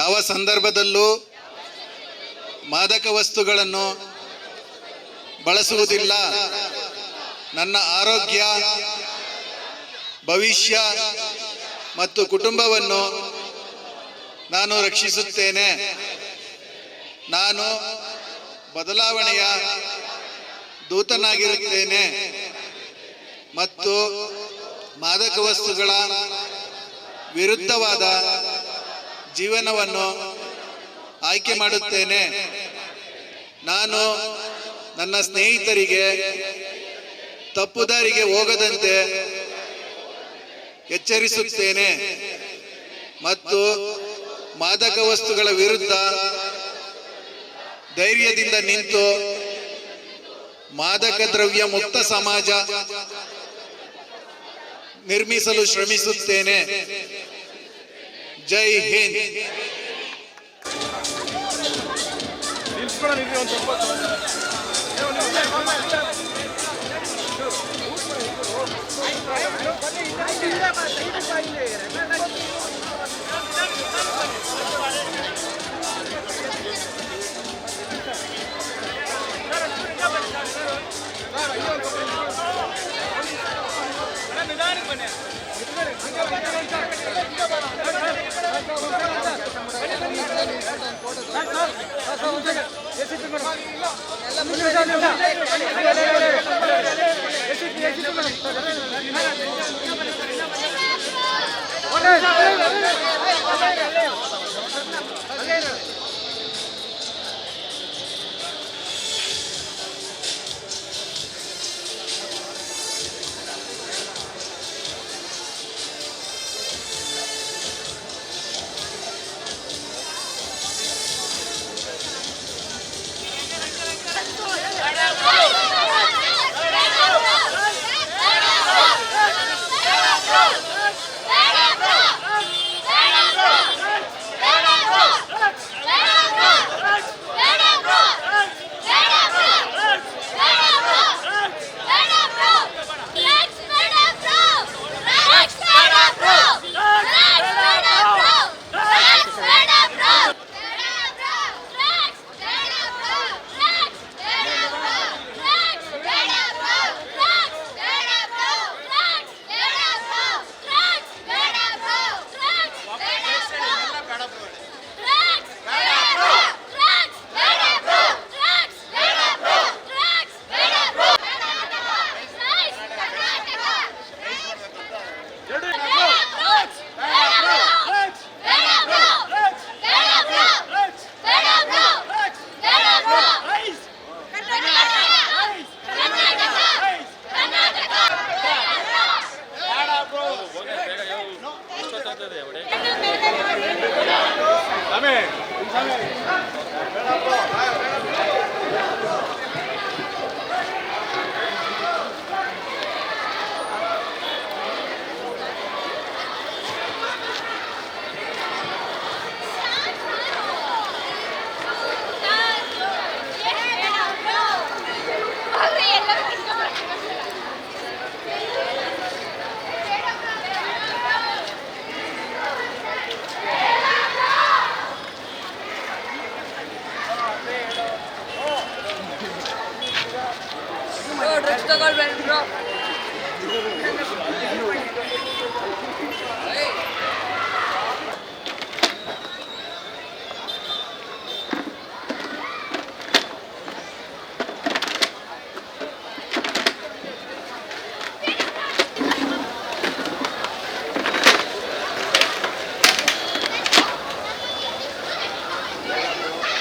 ಯಾವ ಸಂದರ್ಭದಲ್ಲೂ ಮಾದಕ ವಸ್ತುಗಳನ್ನು ಬಳಸುವುದಿಲ್ಲ. ನನ್ನ ಆರೋಗ್ಯ, ಭವಿಷ್ಯ ಮತ್ತು ಕುಟುಂಬವನ್ನು ನಾನು ರಕ್ಷಿಸುತ್ತೇನೆ. ನಾನು ಬದಲಾವಣೆಯ ದೂತನಾಗಿರುತ್ತೇನೆ ಮತ್ತು ಮಾದಕ ವಸ್ತುಗಳ ವಿರುದ್ಧವಾದ ಜೀವನವನ್ನು ಆಯ್ಕೆ ಮಾಡುತ್ತೇನೆ. ನಾನು ನನ್ನ ಸ್ನೇಹಿತರಿಗೆ ತಪ್ಪುದಾರಿಗೆ ಹೋಗದಂತೆ ಎಚ್ಚರಿಸುತ್ತೇನೆ ಮತ್ತು ಮಾದಕ ವಸ್ತುಗಳ ವಿರುದ್ಧ ಧೈರ್ಯದಿಂದ ನಿಂತು ಮಾದಕ ದ್ರವ್ಯ ಮುಕ್ತ ಸಮಾಜ ನಿರ್ಮಿಸಲು ಶ್ರಮಿಸುತ್ತೇನೆ. ಜೈ ಹಿಂದ್.